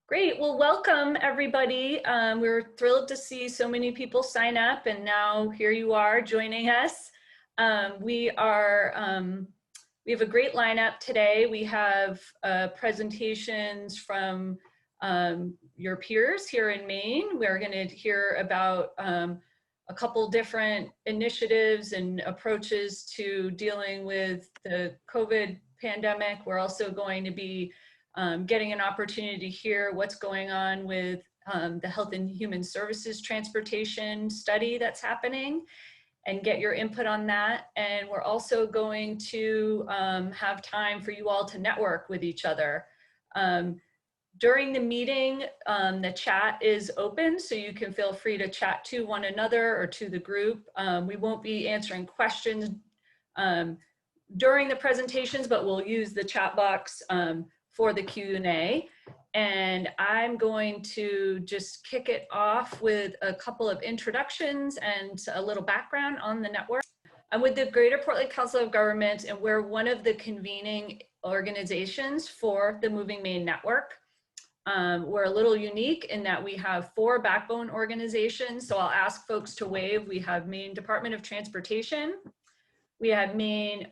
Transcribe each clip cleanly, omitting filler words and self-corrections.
Great. Well, welcome everybody. We're thrilled to see so many people sign up, and now here you are joining us. We have a great lineup today. We have presentations from your peers here in Maine. We're going to hear about a couple different initiatives and approaches to dealing with the COVID pandemic. We're also going to be getting an opportunity to hear what's going on with the Health and Human Services transportation study that's happening and get your input on that. And we're also going to have time for you all to network with each other. During the meeting, the chat is open, so you can feel free to chat to one another or to the group. We won't be answering questions during the presentations, but we'll use the chat box for the Q&A. And I'm going to just kick it off with a couple of introductions and a little background on the network. I'm with the Greater Portland Council of Governments, and we're one of the convening organizations for the Moving Maine Network. We're a little unique in that we have 4 backbone organizations. So I'll ask folks to wave. We have Maine Department of Transportation, we have Maine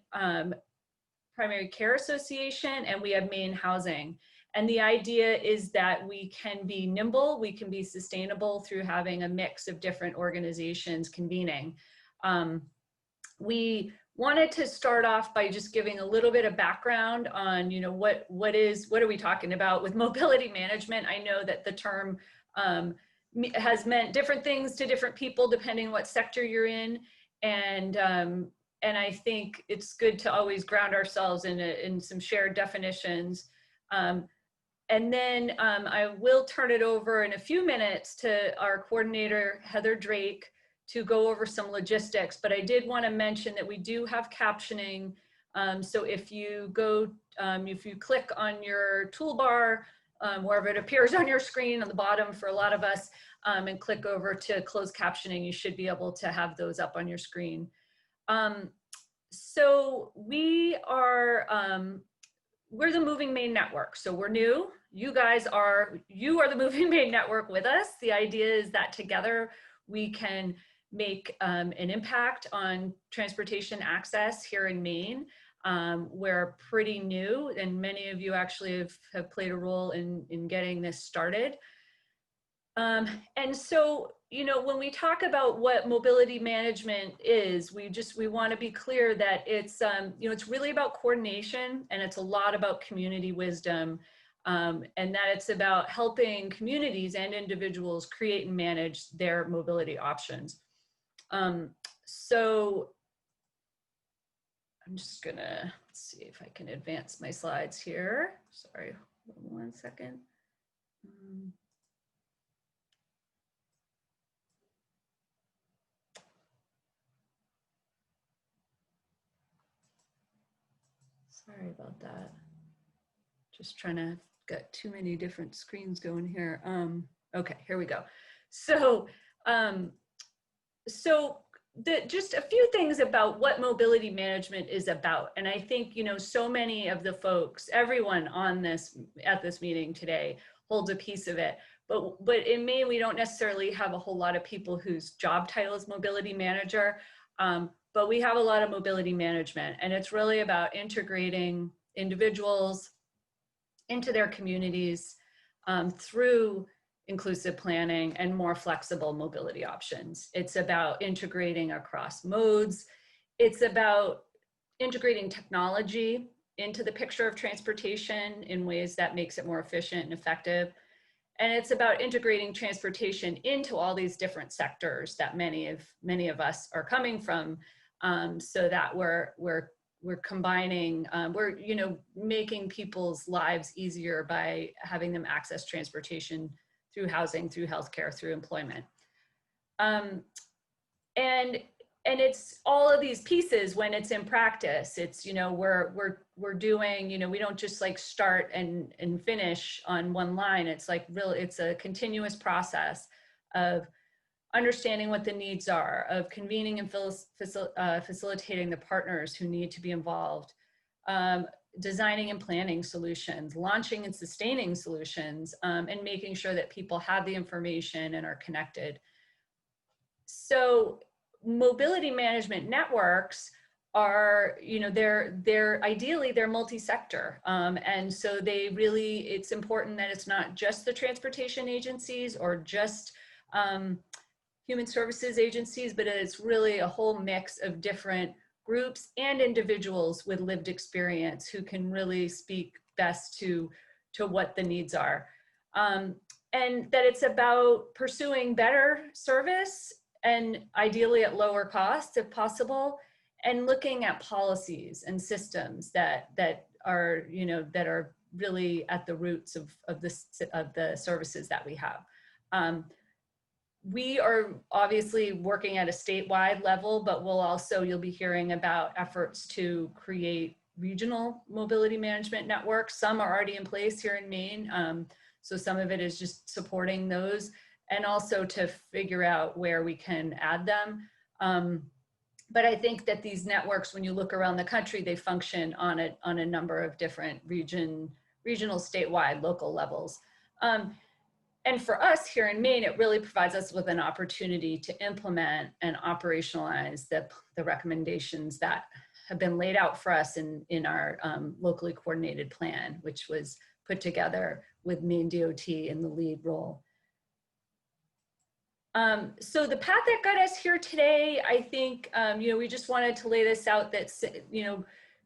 Primary Care Association, and we have Maine Housing. And the idea is that we can be nimble, we can be sustainable through having a mix of different organizations convening. We wanted to start off by just giving a little bit of background on, what are we talking about with mobility management. I know that the term has meant different things to different people depending what sector you're in, and I think it's good to always ground ourselves in some shared definitions. And then I will turn it over in a few minutes to our coordinator, Heather Drake, to go over some logistics. But I did want to mention that we do have captioning. So if you click on your toolbar, wherever it appears on your screen on the bottom for a lot of us, and click over to closed captioning, you should be able to have those up on your screen. So we're the Moving Maine Network. So we're new. You are the Moving Maine Network with us. The idea is that together we can make an impact on transportation access here in Maine. We're pretty new, and many of you actually have played a role in getting this started. And so, when we talk about what mobility management is, we want to be clear that it's, it's really about coordination, and it's a lot about community wisdom, and that it's about helping communities and individuals create and manage their mobility options. So I'm just gonna see if I can advance my slides here. Sorry, 1 second. Sorry about that. Just trying to get too many different screens going here. Okay, here we go. So, just a few things about what mobility management is about. And I think, so many of the folks, everyone at this meeting today holds a piece of it. But in Maine, we don't necessarily have a whole lot of people whose job title is mobility manager. But we have a lot of mobility management, and it's really about integrating individuals into their communities through inclusive planning and more flexible mobility options. It's about integrating across modes. It's about integrating technology into the picture of transportation in ways that makes it more efficient and effective. And it's about integrating transportation into all these different sectors that many of us are coming from, so that we're combining, we're making people's lives easier by having them access transportation through housing, through healthcare, through employment. And it's all of these pieces when it's in practice. It's, we're doing, we don't just like start and finish on one line. It's like it's a continuous process of understanding what the needs are, of convening and facilitating the partners who need to be involved, designing and planning solutions, launching and sustaining solutions, and making sure that people have the information and are connected. So mobility management networks are, ideally they're multi-sector. And so it's important that it's not just the transportation agencies or just human services agencies, but it's really a whole mix of different groups and individuals with lived experience who can really speak best to what the needs are. And that it's about pursuing better service and ideally at lower cost if possible, and looking at policies and systems that are really at the roots of the services that we have. We are obviously working at a statewide level, but you'll be hearing about efforts to create regional mobility management networks. Some are already in place here in Maine. So some of it is just supporting those, and also to figure out where we can add them. But I think that these networks, when you look around the country, they function on a number of different regional, statewide, local levels. And for us here in Maine, it really provides us with an opportunity to implement and operationalize the recommendations that have been laid out for us in our locally coordinated plan, which was put together with Maine DOT in the lead role. So the path that got us here today, I think, we just wanted to lay this out that,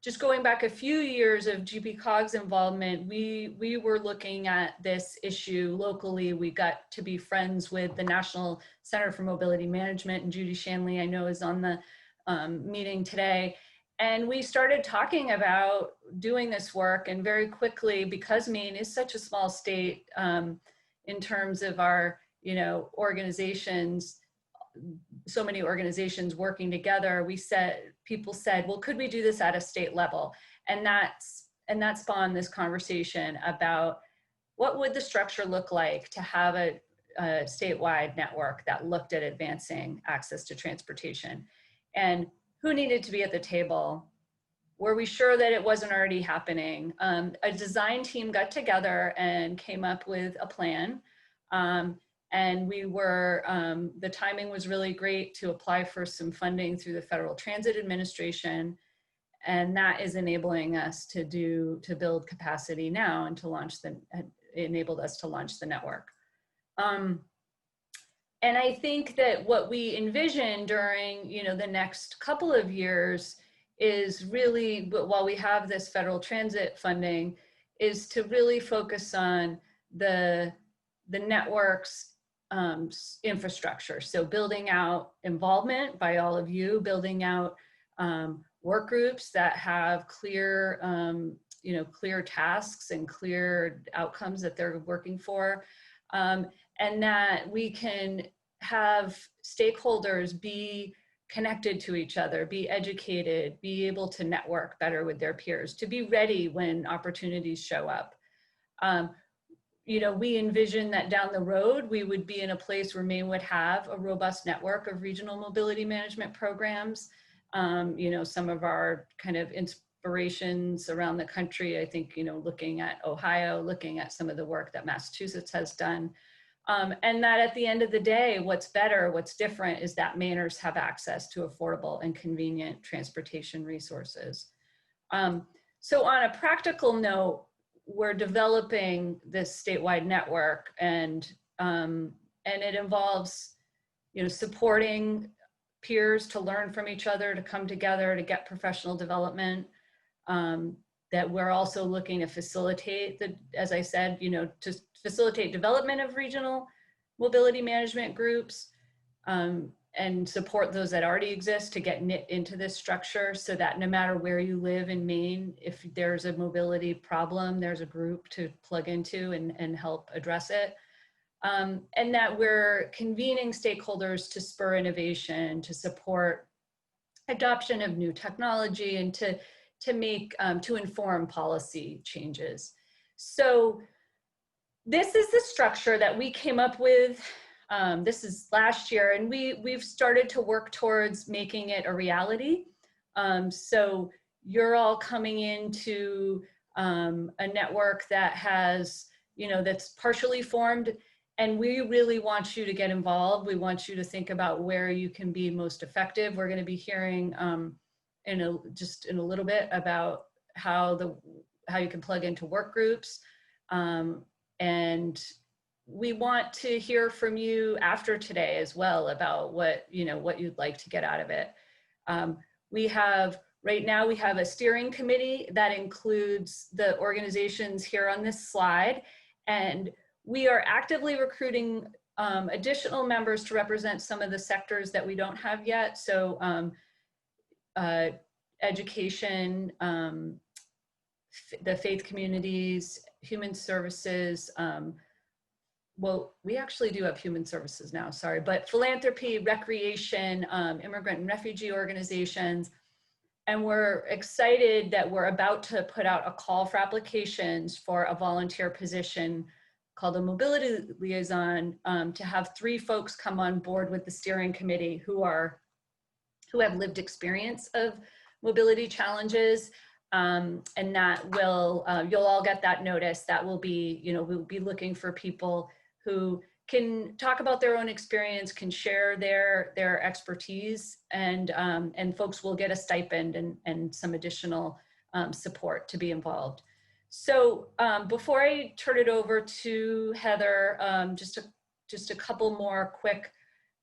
just going back a few years of GPCOG's involvement, we were looking at this issue locally. We got to be friends with the National Center for Mobility Management, and Judy Shanley, I know, is on the meeting today. And we started talking about doing this work, and very quickly, because Maine is such a small state in terms of our organizations, so many organizations working together, people said, well, could we do this at a state level? And that spawned this conversation about what would the structure look like to have a statewide network that looked at advancing access to transportation, and who needed to be at the table. Were we sure that it wasn't already happening? A design team got together and came up with a plan. And the timing was really great to apply for some funding through the Federal Transit Administration. And that is enabling us to build capacity now and enabled us to launch the network. And I think that what we envision during, the next couple of years is really, while we have this federal transit funding, is to really focus on the network's infrastructure. So building out involvement by all of you, building out work groups that have clear, clear tasks and clear outcomes that they're working for, and that we can have stakeholders be connected to each other, be educated, be able to network better with their peers, to be ready when opportunities show up. We envision that down the road, we would be in a place where Maine would have a robust network of regional mobility management programs. Some of our kind of inspirations around the country, I think, looking at Ohio, looking at some of the work that Massachusetts has done. And that at the end of the day, what's better, what's different is that Mainers have access to affordable and convenient transportation resources. So on a practical note, we're developing this statewide network, and it involves, supporting peers to learn from each other, to come together, to get professional development. That we're also looking to facilitate as I said, to facilitate development of regional mobility management groups, and support those that already exist to get knit into this structure, so that no matter where you live in Maine, if there's a mobility problem, there's a group to plug into and help address it. And that we're convening stakeholders to spur innovation, to support adoption of new technology, and to inform policy changes. So this is the structure that we came up with. This is last year, and we've started to work towards making it a reality. So, you're all coming into a network that has, that's partially formed, and we really want you to get involved. We want you to think about where you can be most effective. We're going to be hearing just in a little bit about how you can plug into work groups. And we want to hear from you after today as well about what you'd like to get out of it. Right now we have a steering committee that includes the organizations here on this slide, and we are actively recruiting additional members to represent some of the sectors that we don't have yet. So education, the faith communities, human services, well, we actually do have human services now, sorry, but philanthropy, recreation, immigrant and refugee organizations. And we're excited that we're about to put out a call for applications for a volunteer position called a mobility liaison, to have 3 folks come on board with the steering committee who have lived experience of mobility challenges. And that will, you'll all get that notice. That will be, we'll be looking for people who can talk about their own experience, can share their expertise, and folks will get a stipend and some additional support to be involved. So before I turn it over to Heather, just a couple more quick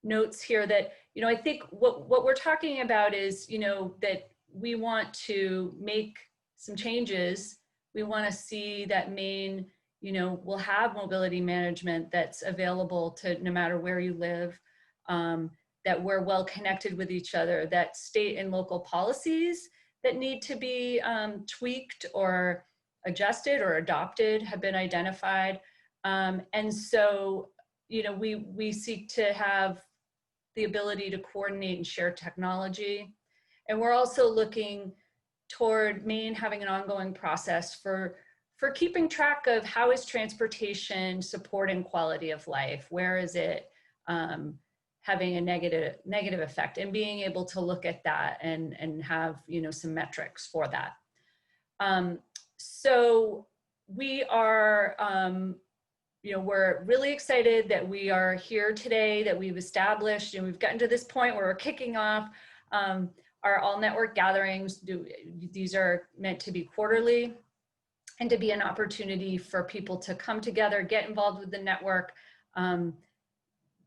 notes here that, I think what we're talking about is, that we want to make some changes. We want to see that Maine, will have mobility management that's available to no matter where you live, that we're well connected with each other, that state and local policies that need to be tweaked or adjusted or adopted have been identified. And so, we seek to have the ability to coordinate and share technology. And we're also looking toward Maine having an ongoing process for keeping track of how is transportation supporting quality of life? Where is it having a negative effect? And being able to look at that and have, some metrics for that. So we are, we're really excited that we are here today, that we've established, we've gotten to this point where we're kicking off our all network gatherings. These are meant to be quarterly and to be an opportunity for people to come together, get involved with the network,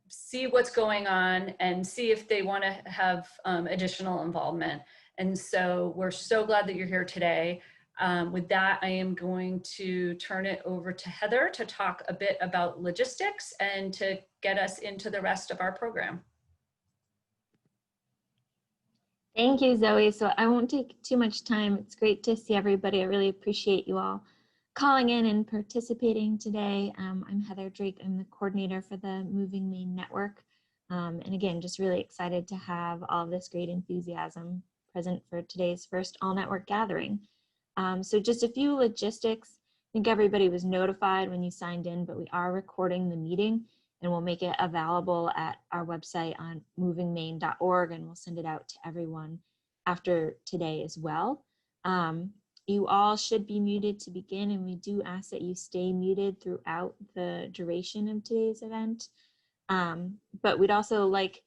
see what's going on, and see if they want to have additional involvement. And so we're so glad that you're here today. With that, I am going to turn it over to Heather to talk a bit about logistics and to get us into the rest of our program. Thank you, Zoe. So I won't take too much time. It's great to see everybody. I really appreciate you all calling in and participating today. I'm Heather Drake. I'm the coordinator for the Moving Maine Network. And again, just really excited to have all of this great enthusiasm present for today's first all network gathering. So just a few logistics. I think everybody was notified when you signed in, but we are recording the meeting and we'll make it available at our website on movingmaine.org, and we'll send it out to everyone after today as well. You all should be muted to begin, and we do ask that you stay muted throughout the duration of today's event. But we'd also like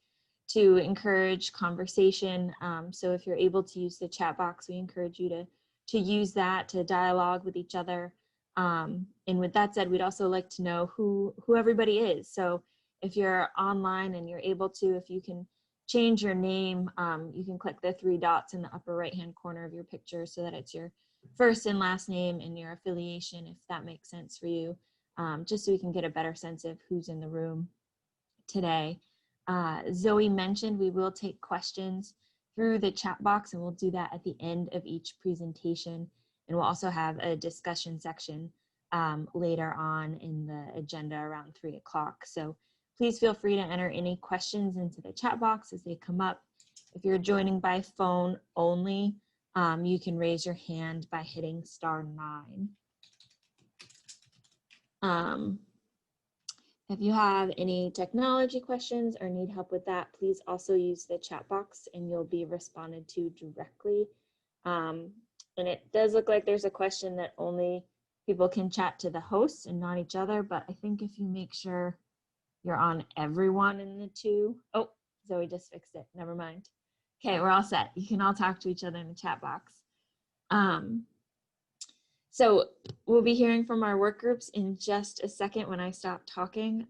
to encourage conversation. So if you're able to use the chat box, we encourage you to use that to dialogue with each other. And with that said, we'd also like to know who everybody is. So if you're online and you're able to, if you can change your name, you can click the 3 dots in the upper right-hand corner of your picture so that it's your first and last name and your affiliation, if that makes sense for you, just so we can get a better sense of who's in the room today. Zoe mentioned we will take questions through the chat box, and we'll do that at the end of each presentation. And we'll also have a discussion section later on in the agenda around 3 o'clock. So please feel free to enter any questions into the chat box as they come up. If you're joining by phone only, you can raise your hand by hitting *9. If you have any technology questions or need help with that, please also use the chat box and you'll be responded to directly And it does look like there's a question that only people can chat to the hosts and not each other, but I think if you make sure you're on everyone in the two, oh, Zoe just fixed it, never mind. Okay, we're all set. You can all talk to each other in the chat box. So we'll be hearing from our work groups in just a second when I stop talking.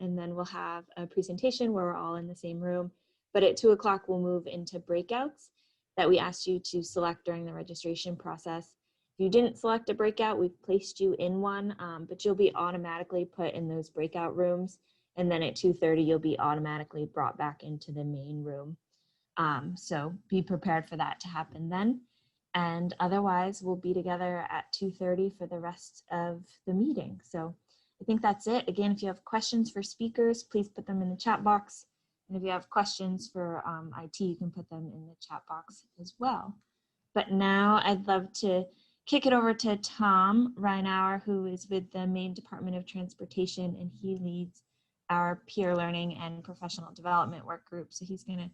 And then we'll have a presentation where we're all in the same room. But at 2 o'clock, we'll move into breakouts that we asked you to select during the registration process. If you didn't select a breakout, we've placed you in one, but you'll be automatically put in those breakout rooms. And then at 2:30, you'll be automatically brought back into the main room. So be prepared for that to happen then. And otherwise, we'll be together at 2:30 for the rest of the meeting. So I think that's it. Again, if you have questions for speakers, please put them in the chat box. And if you have questions for IT, you can put them in the chat box as well. But now I'd love to kick it over to Tom Reinauer, who is with the Maine Department of Transportation, and he leads our peer learning and professional development work group. So he's going to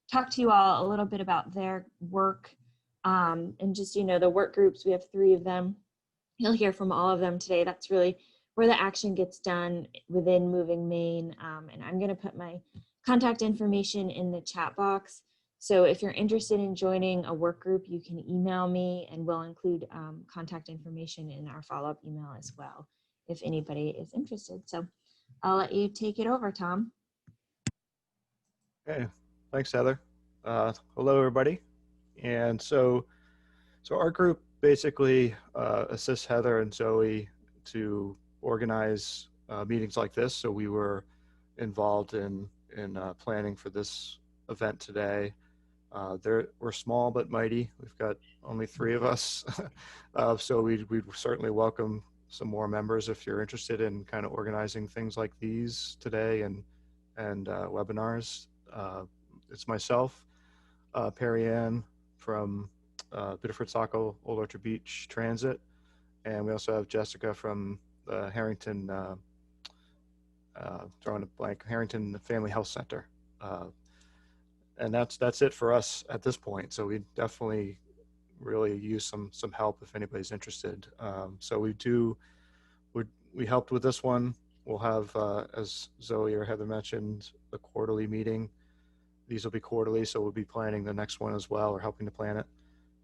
talk to you all a little bit about their work. And just, the work groups, we have 3 of them. You'll hear from all of them today. That's really where the action gets done within Moving Maine. And I'm going to put my contact information in the chat box. So if you're interested in joining a work group, you can email me, and we'll include contact information in our follow-up email as well, if anybody is interested. So I'll let you take it over, Tom. Okay, thanks, Heather. Hello, everybody. And so our group basically assists Heather and Zoe to organize meetings like this. So we were involved in planning for this event today. We're small but mighty. We've got only 3 of us. So we'd certainly welcome some more members if you're interested in kind of organizing things like these today and webinars. It's myself, Perry Ann from Biddeford Saco Old Orchard Beach Transit, and we also have Jessica from Harrington, drawing a blank, Harrington Family Health Center. And that's it for us at this point. So we definitely really use some help if anybody's interested. So we helped with this one. We'll have, as Zoe or Heather mentioned, a quarterly meeting. These will be quarterly, so we'll be planning the next one as well, or helping to plan it.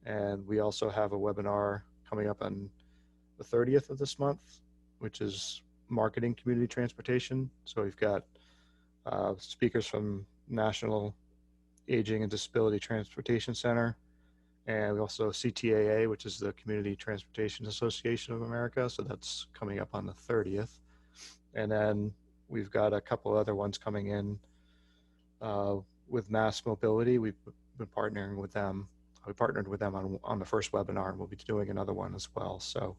And we also have a webinar coming up on the 30th of this month, which is marketing community transportation. So we've got speakers from National Aging and Disability Transportation Center, and we also CTAA, which is the Community Transportation Association of America. So that's coming up on the 30th. And then we've got a couple other ones coming in with Mass Mobility. We've been partnering with them. We partnered with them on the first webinar, and we'll be doing another one as well. So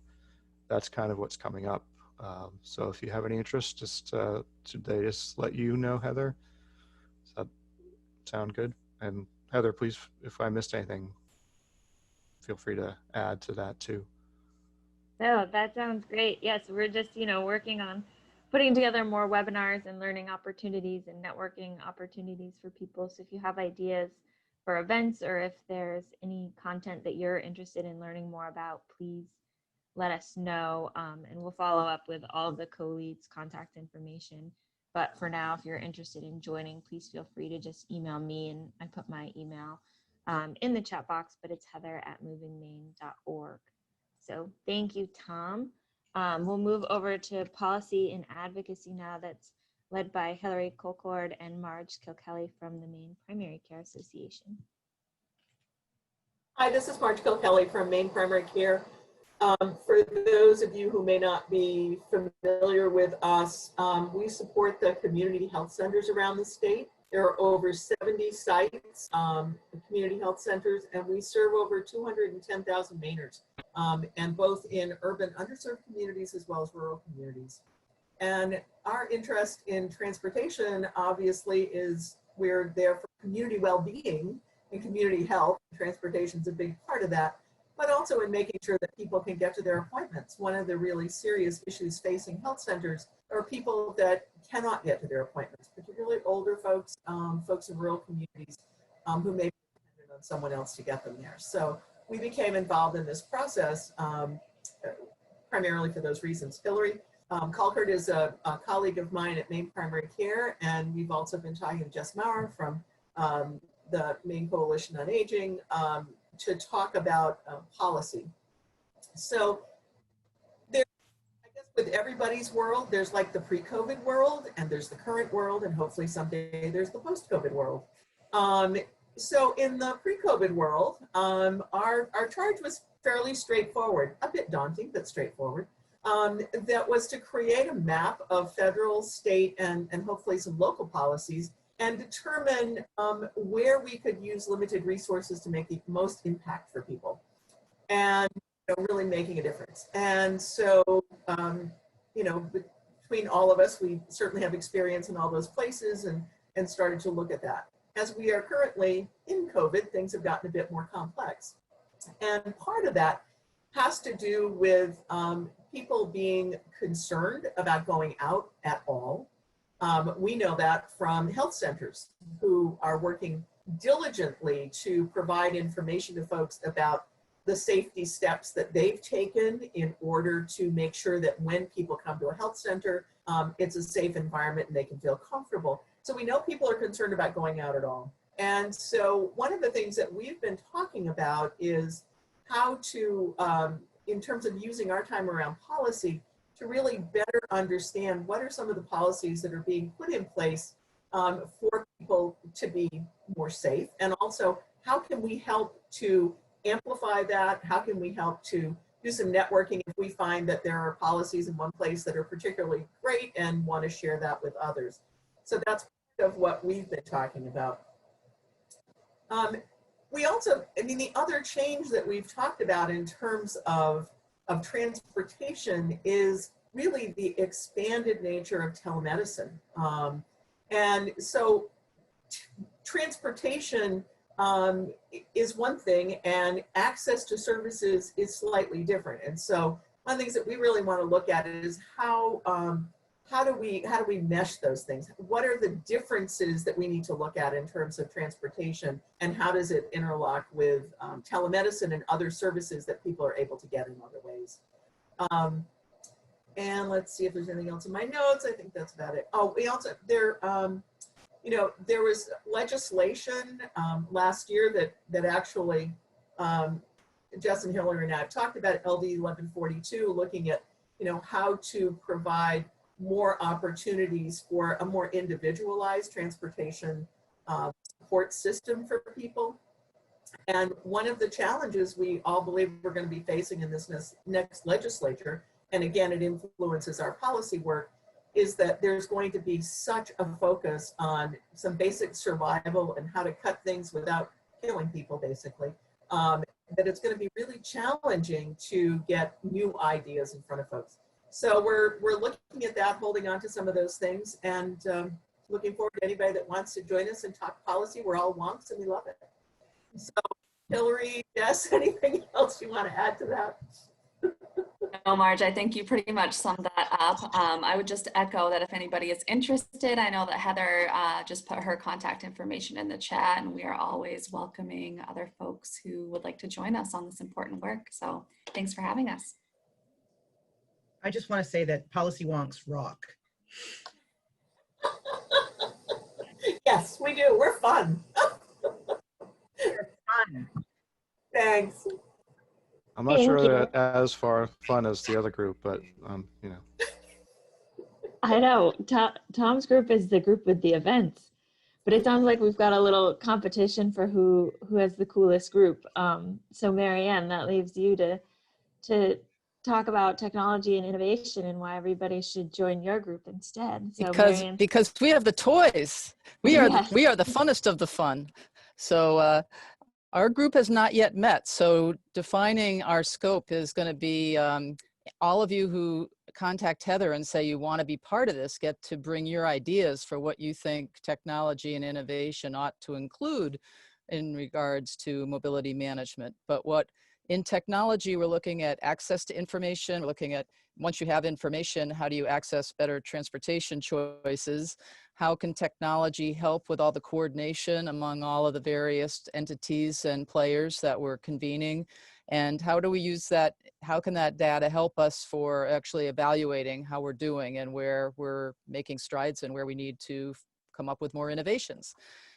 that's kind of what's coming up. So if you have any interest, just should they just let you know, Heather? Does that sound good? And Heather, please, if I missed anything, feel free to add to that too. Oh, that sounds great. Yes, we're just, working on putting together more webinars and learning opportunities and networking opportunities for people. So if you have ideas for events, or if there's any content that you're interested in learning more about, please let us know, and we'll follow up with all of the co-leads' contact information. But for now, if you're interested in joining, please feel free to just email me, and I put my email in the chat box, but it's heather@movingmaine.org. So thank you, Tom. We'll move over to policy and advocacy now. That's led by Hillary Colcord and Marge Kilkelly from the Maine Primary Care Association. Hi, this is Marge Kilkelly from Maine Primary Care. For those of you who may not be familiar with us, we support the community health centers around the state. There are over 70 sites, community health centers, and we serve over 210,000 Mainers, and both in urban underserved communities as well as rural communities. And our interest in transportation, obviously, is we're there for community well-being and community health. Transportation is a big part of that, but also in making sure that people can get to their appointments. One of the really serious issues facing health centers are people that cannot get to their appointments, particularly older folks, folks in rural communities who may be dependent on someone else to get them there. So we became involved in this process primarily for those reasons. Hillary Calkert is a colleague of mine at Maine Primary Care, and we've also been talking to Jess Maurer from the Maine Coalition on Aging to talk about policy. So there, I guess with everybody's world, there's like the pre-COVID world, and there's the current world, and hopefully someday there's the post-COVID world. So in the pre-COVID world, our charge was fairly straightforward, a bit daunting, but straightforward. That was to create a map of federal, state, and hopefully some local policies, and determine where we could use limited resources to make the most impact for people, and really making a difference. And so, between all of us, we certainly have experience in all those places, and started to look at that. As we are currently in COVID, things have gotten a bit more complex. And part of that has to do with people being concerned about going out at all. We know that from health centers who are working diligently to provide information to folks about the safety steps that they've taken in order to make sure that when people come to a health center, it's a safe environment and they can feel comfortable. So we know people are concerned about going out at all. And so one of the things that we've been talking about is how to, in terms of using our time around policy, to really better understand what are some of the policies that are being put in place for people to be more safe, and also how can we help to amplify that? How can we help to do some networking if we find that there are policies in one place that are particularly great and want to share that with others? So that's part of what we've been talking about. We also, the other change that we've talked about in terms of transportation is really the expanded nature of telemedicine. And so transportation is one thing, and access to services is slightly different. And so one of the things that we really want to look at is how do we mesh those things? What are the differences that we need to look at in terms of transportation, and how does it interlock with telemedicine and other services that people are able to get in other ways? And let's see if there's anything else in my notes. I think that's about it. Oh, we also, there was legislation last year that actually, Jess and Hillary and I have talked about LD 1142, looking at, how to provide more opportunities for a more individualized transportation support system for people. And one of the challenges we all believe we're going to be facing in this next legislature, and again, it influences our policy work, is that there's going to be such a focus on some basic survival and how to cut things without killing people, basically, that it's going to be really challenging to get new ideas in front of folks. So we're looking at that, holding on to some of those things, and looking forward to anybody that wants to join us and talk policy. We're all wonks and we love it. So Hillary, Jess, anything else you want to add to that? No, Marge, I think you pretty much summed that up. I would just echo that if anybody is interested, I know that Heather just put her contact information in the chat, and we are always welcoming other folks who would like to join us on this important work. So thanks for having us. I just want to say that policy wonks rock. Yes, we do. We're fun. They're fun. Thanks. I'm not sure they're as fun as the other group, but I know Tom's group is the group with the events, but it sounds like we've got a little competition for who has the coolest group. So Marianne, that leaves you to talk about technology and innovation and why everybody should join your group instead. So because we have the toys. We are Yes. we are the funnest of the fun. So our group has not yet met. So defining our scope is going to be all of you who contact Heather and say you want to be part of this get to bring your ideas for what you think technology and innovation ought to include in regards to mobility management. But what In technology, we're looking at access to information. We're looking at, once you have information, how do you access better transportation choices? How can technology help with all the coordination among all of the various entities and players that we're convening? And how do we use that? How can that data help us for actually evaluating how we're doing and where we're making strides and where we need to come up with more innovations?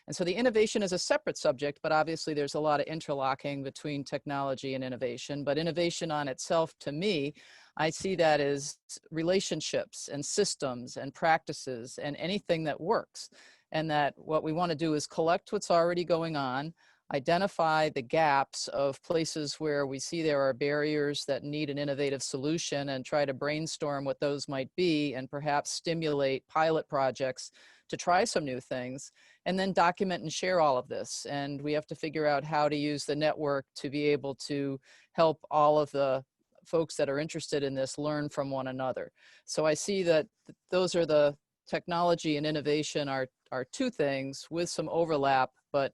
And so the innovation is a separate subject, but obviously there's a lot of interlocking between technology and innovation. But innovation on itself, to me, I see that as relationships and systems and practices and anything that works. And that what we want to do is collect what's already going on, identify the gaps of places where we see there are barriers that need an innovative solution, and try to brainstorm what those might be, and perhaps stimulate pilot projects to try some new things, and then document and share all of this. And we have to figure out how to use the network to be able to help all of the folks that are interested in this learn from one another. So I see that those are the technology and innovation are two things with some overlap, but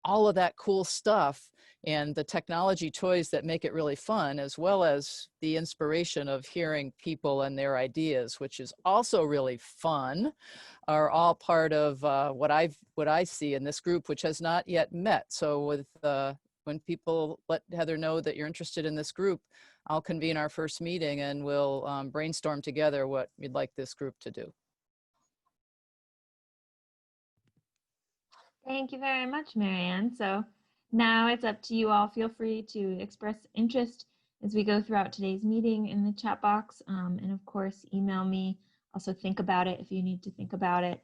all of that cool stuff and the technology toys that make it really fun, as well as the inspiration of hearing people and their ideas, which is also really fun, are all part of what I see in this group, which has not yet met. So with when people let Heather know that you're interested in this group, I'll convene our first meeting and we'll brainstorm together what we'd like this group to do. Thank you very much, Marianne. So now it's up to you all. Feel free to express interest as we go throughout today's meeting in the chat box. And of course, email me. Also think about it if you need to think about it.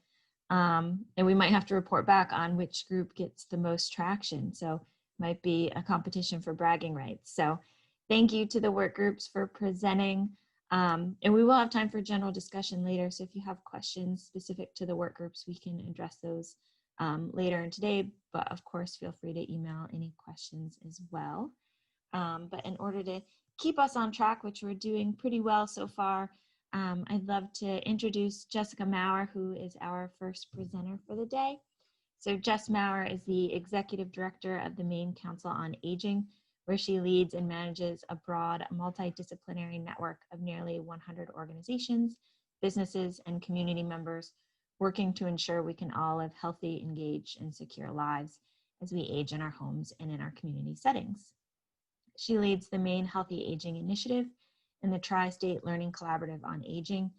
And we might have to report back on which group gets the most traction. So it might be a competition for bragging rights. So thank you to the work groups for presenting. And we will have time for general discussion later. So if you have questions specific to the work groups, we can address those later in today, but of course, feel free to email any questions as well. But in order to keep us on track, which we're doing pretty well so far, I'd love to introduce Jessica Maurer, who is our first presenter for the day. So Jess Maurer is the Executive Director of the Maine Council on Aging, where she leads and manages a broad multidisciplinary network of nearly 100 organizations, businesses, and community members working to ensure we can all live healthy, engaged, and secure lives as we age in our homes and in our community settings. She leads the Maine Healthy Aging Initiative and the Tri-State Learning Collaborative on Aging,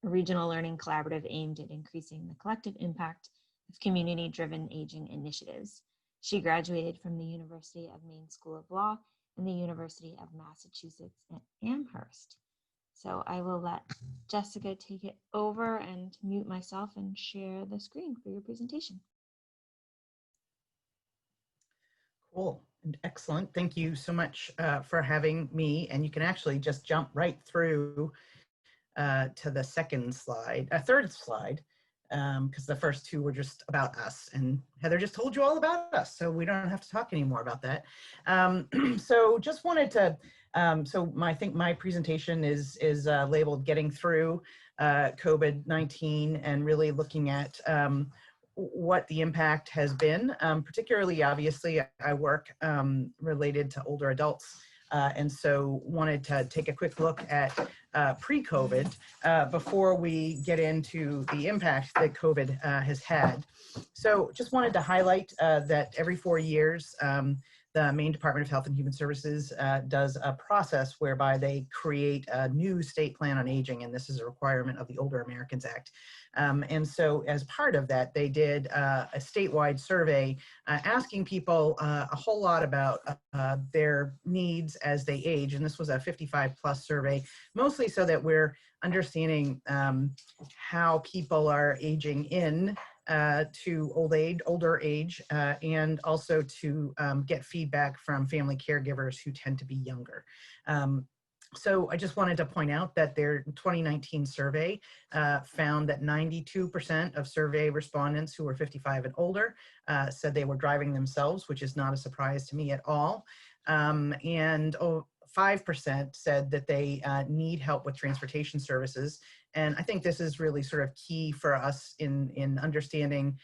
a regional learning collaborative aimed at increasing the collective impact of community-driven aging initiatives. She graduated from the University of Maine School of Law and the University of Massachusetts at Amherst. So I will let Jessica take it over and mute myself and share the screen for your presentation. Cool and excellent. Thank you so much for having me. And you can actually just jump right through to the third slide, because the first two were just about us. And Heather just told you all about us, so we don't have to talk anymore about that. So just wanted to, I think my presentation is labeled Getting Through COVID-19, and really looking at what the impact has been. Particularly, obviously, I work related to older adults, and so wanted to take a quick look at pre-COVID before we get into the impact that COVID has had. So just wanted to highlight that every 4 years, the Maine Department of Health and Human Services does a process whereby they create a new state plan on aging, and this is a requirement of the Older Americans Act. And so as part of that, they did a statewide survey asking people a whole lot about their needs as they age. And this was a 55+ survey, mostly so that we're understanding how people are aging in to older age, and also to get feedback from family caregivers who tend to be younger. So I just wanted to point out that their 2019 survey found that 92% of survey respondents who were 55 and older said they were driving themselves, which is not a surprise to me at all. And 5% said that they need help with transportation services. And I think this is really sort of key for us in understanding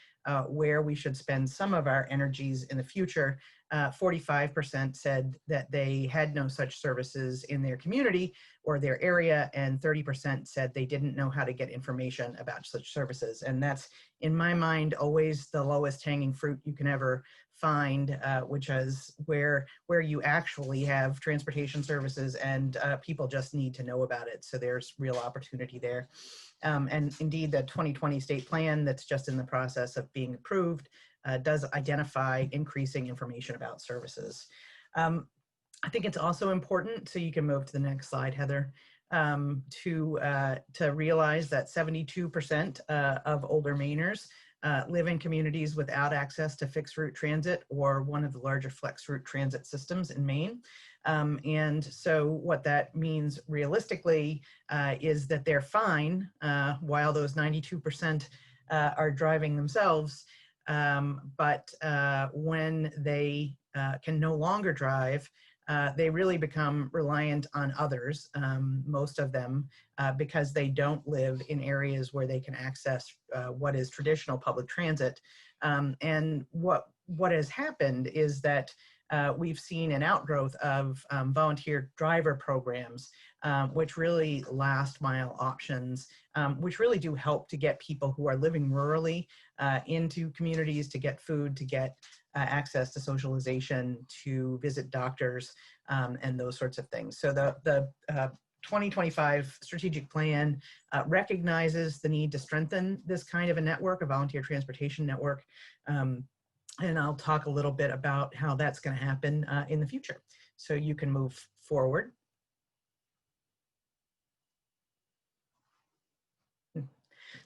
where we should spend some of our energies in the future, 45% said that they had no such services in their community or their area, and 30% said they didn't know how to get information about such services. And that's, in my mind, always the lowest hanging fruit you can ever find, which is where you actually have transportation services and people just need to know about it. So there's real opportunity there. And indeed, the 2020 state plan that's just in the process of being approved does identify increasing information about services. I think it's also important, so you can move to the next slide, Heather, to realize that 72% of older Mainers live in communities without access to fixed route transit or one of the larger flex route transit systems in Maine. And so what that means realistically is that they're fine while those 92% are driving themselves. But when they can no longer drive, they really become reliant on others, most of them, because they don't live in areas where they can access what is traditional public transit. And what has happened is that we've seen an outgrowth of volunteer driver programs, which really last mile options, which really do help to get people who are living rurally into communities, to get food, to get access to socialization, to visit doctors, and those sorts of things. So the 2025 strategic plan recognizes the need to strengthen this kind of a network, a volunteer transportation network. And I'll talk a little bit about how that's going to happen in the future. So you can move forward.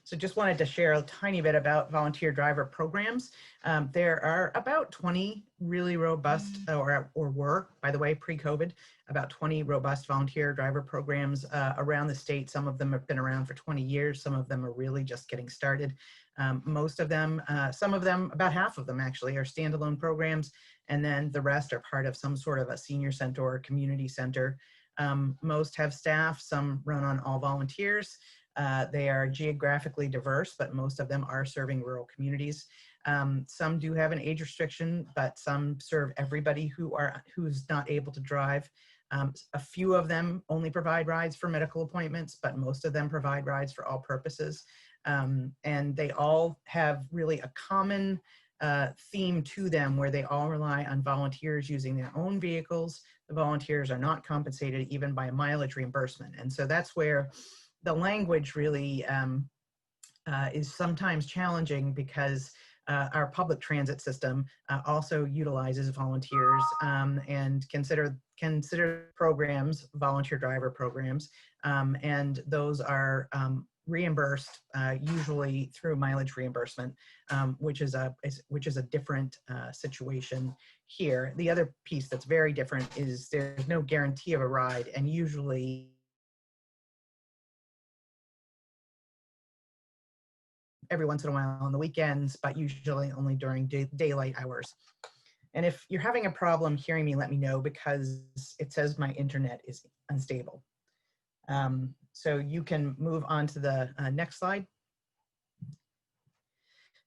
So just wanted to share a tiny bit about volunteer driver programs. There are about 20 really robust, or were, by the way, pre-COVID, about 20 robust volunteer driver programs around the state. Some of them have been around for 20 years. Some of them are really just getting started. Most of them, some of them, about half of them actually, are standalone programs, and then the rest are part of some sort of a senior center or community center. Most have staff, some run on all volunteers. They are geographically diverse, but most of them are serving rural communities. Some do have an age restriction, but some serve everybody who's not able to drive. A few of them only provide rides for medical appointments, but most of them provide rides for all purposes. And they all have really a common theme to them where they all rely on volunteers using their own vehicles. The volunteers are not compensated even by mileage reimbursement. And so that's where the language really is sometimes challenging, because our public transit system also utilizes volunteers and consider programs, volunteer driver programs, and those are reimbursed usually through mileage reimbursement, which is a different situation here. The other piece that's very different is there's no guarantee of a ride, and usually every once in a while on the weekends, but usually only during daylight hours. And if you're having a problem hearing me, let me know, because it says my internet is unstable. So you can move on to the next slide.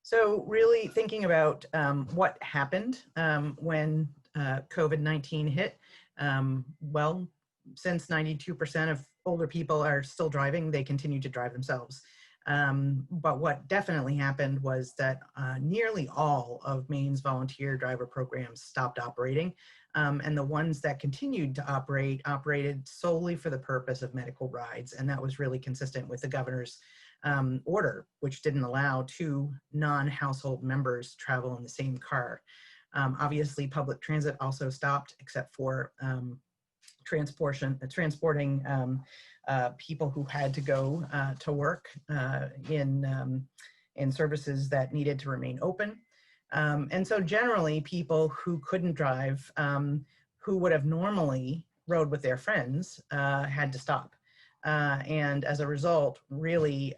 So really thinking about what happened when COVID-19 hit. Well, since 92% of older people are still driving, they continue to drive themselves. But what definitely happened was that nearly all of Maine's volunteer driver programs stopped operating, and the ones that continued to operated solely for the purpose of medical rides, and that was really consistent with the governor's order, which didn't allow two non-household members to travel in the same car. Obviously, public transit also stopped, except for transporting people who had to go to work in services that needed to remain open. And so generally people who couldn't drive, who would have normally rode with their friends, had to stop. And as a result, really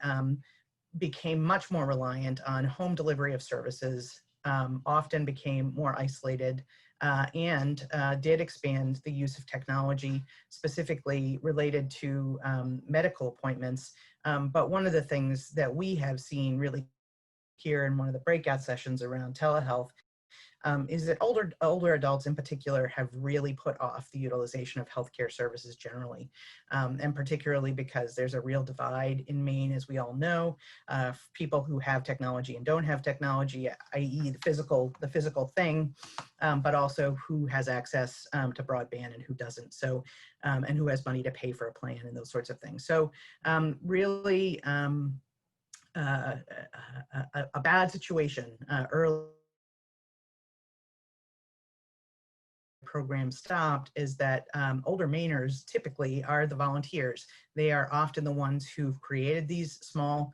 became much more reliant on home delivery of services, often became more isolated, and did expand the use of technology, specifically related to medical appointments. But one of the things that we have seen really here in one of the breakout sessions around telehealth, is that older adults in particular have really put off the utilization of healthcare services generally, and particularly because there's a real divide in Maine, as we all know, people who have technology and don't have technology, i.e. the physical thing, but also who has access to broadband and who doesn't. So, and who has money to pay for a plan and those sorts of things. So, really a bad situation early. Program stopped is that older Mainers typically are the volunteers. They are often the ones who've created these small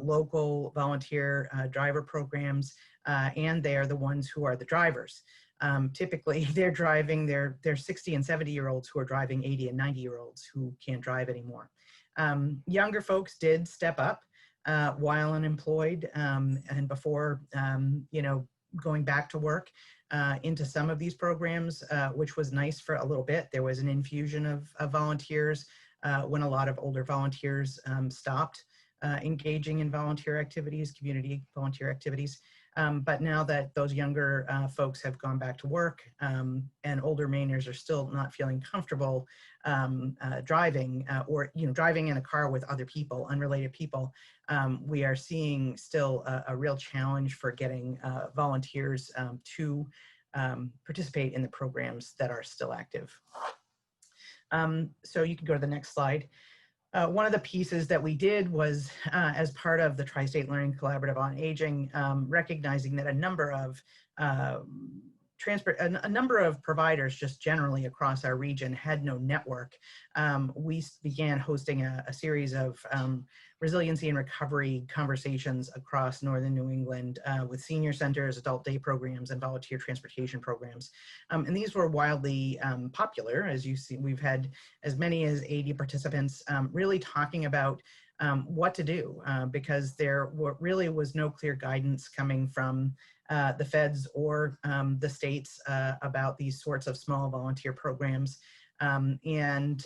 local volunteer driver programs, and they are the ones who are the drivers. Typically they're driving, they're 60 and 70-year-olds who are driving 80 and 90-year-olds who can't drive anymore. Younger folks did step up while unemployed and before, you know, going back to work into some of these programs, which was nice for a little bit. There was an infusion of volunteers when a lot of older volunteers stopped engaging in volunteer activities, community volunteer activities. But now that those younger folks have gone back to work and older Mainers are still not feeling comfortable driving or, you know, driving in a car with other people, unrelated people, we are seeing still a real challenge for getting volunteers to participate in the programs that are still active. So you can go to the next slide. One of the pieces that we did was, as part of the Tri-State Learning Collaborative on Aging, recognizing that a number of a number of providers just generally across our region had no network. We began hosting a series of resiliency and recovery conversations across Northern New England with senior centers, adult day programs, and volunteer transportation programs. And these were wildly popular. As you see, we've had as many as 80 participants really talking about what to do because there really was no clear guidance coming from the feds or the states about these sorts of small volunteer programs. And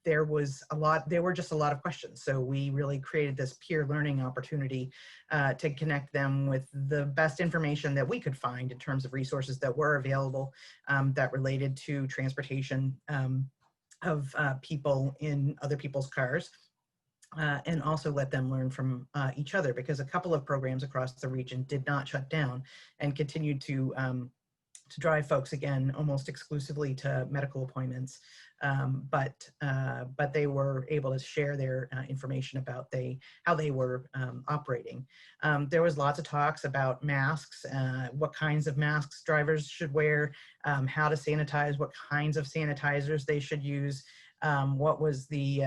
there were just a lot of questions. So we really created this peer learning opportunity to connect them with the best information that we could find in terms of resources that were available that related to transportation of people in other people's cars. And also let them learn from each other, because a couple of programs across the region did not shut down and continued to drive folks again almost exclusively to medical appointments, but they were able to share their information about how they were operating. There was lots of talks about masks, what kinds of masks drivers should wear, how to sanitize, what kinds of sanitizers they should use. What was the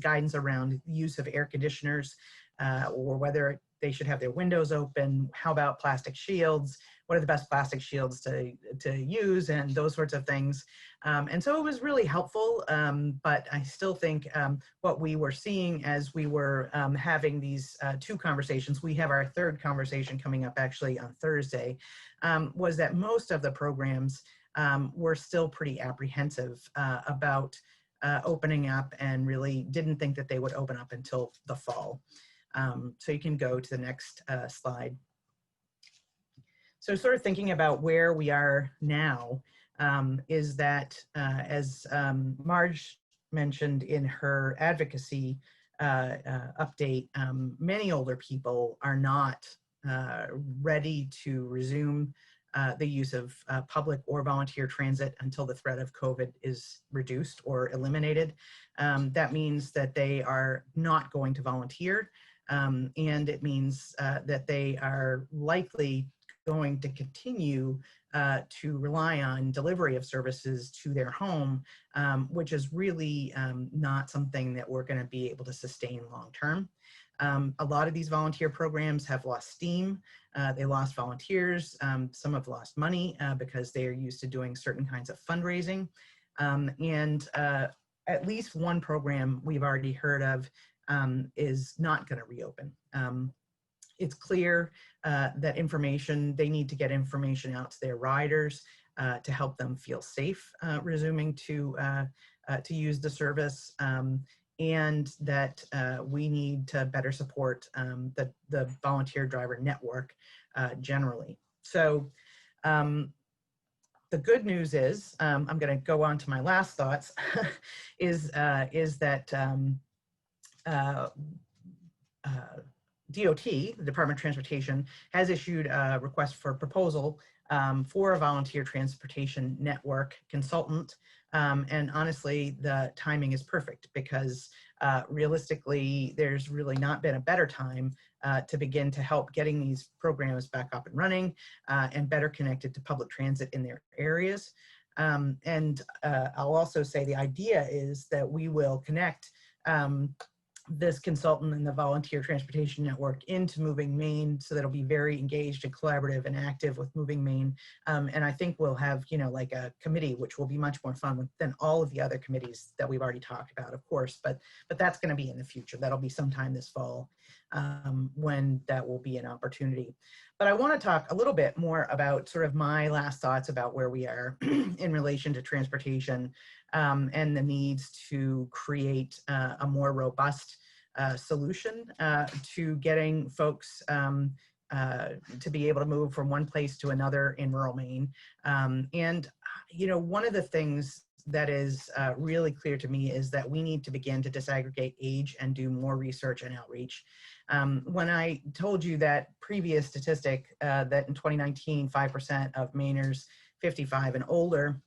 guidance around the use of air conditioners, or whether they should have their windows open? How about plastic shields? What are the best plastic shields to use, and those sorts of things? And so it was really helpful, but I still think what we were seeing as we were having these two conversations, we have our third conversation coming up actually on Thursday, was that most of the programs were still pretty apprehensive about opening up, and really didn't think that they would open up until the fall. So you can go to the next slide. So sort of thinking about where we are now is that, as Marge mentioned in her advocacy update, many older people are not ready to resume the use of public or volunteer transit until the threat of COVID is reduced or eliminated. That means that they are not going to volunteer, and it means that they are likely going to continue to rely on delivery of services to their home, which is really not something that we're going to be able to sustain long term. A lot of these volunteer programs have lost steam. They lost volunteers. Some have lost money because they are used to doing certain kinds of fundraising. And at least one program we've already heard of is not going to reopen. It's clear that they need to get information out to their riders to help them feel safe resuming to use the service. and that we need to better support the volunteer driver network generally. So the good news is, I'm going to go on to my last thoughts, is that DOT, the Department of Transportation, has issued a request for proposal for a volunteer transportation network consultant. And honestly, the timing is perfect because realistically, there's really not been a better time to begin to help getting these programs back up and running and better connected to public transit in their areas. And I'll also say the idea is that we will connect this consultant and the volunteer transportation network into Moving Maine so that it'll be very engaged and collaborative and active with Moving Maine. And I think we'll have, you know, like a committee, which will be much more fun than all of the other committees that we've already talked about, of course, but that's going to be in the future. That'll be sometime this fall when that will be an opportunity. But I want to talk a little bit more about sort of my last thoughts about where we are in relation to transportation and the needs to create a more robust solution to getting folks to be able to move from one place to another in rural Maine. And, you know, one of the things that is really clear to me is that we need to begin to disaggregate age and do more research and outreach. When I told you that previous statistic that in 2019, 5% of Mainers 55 and older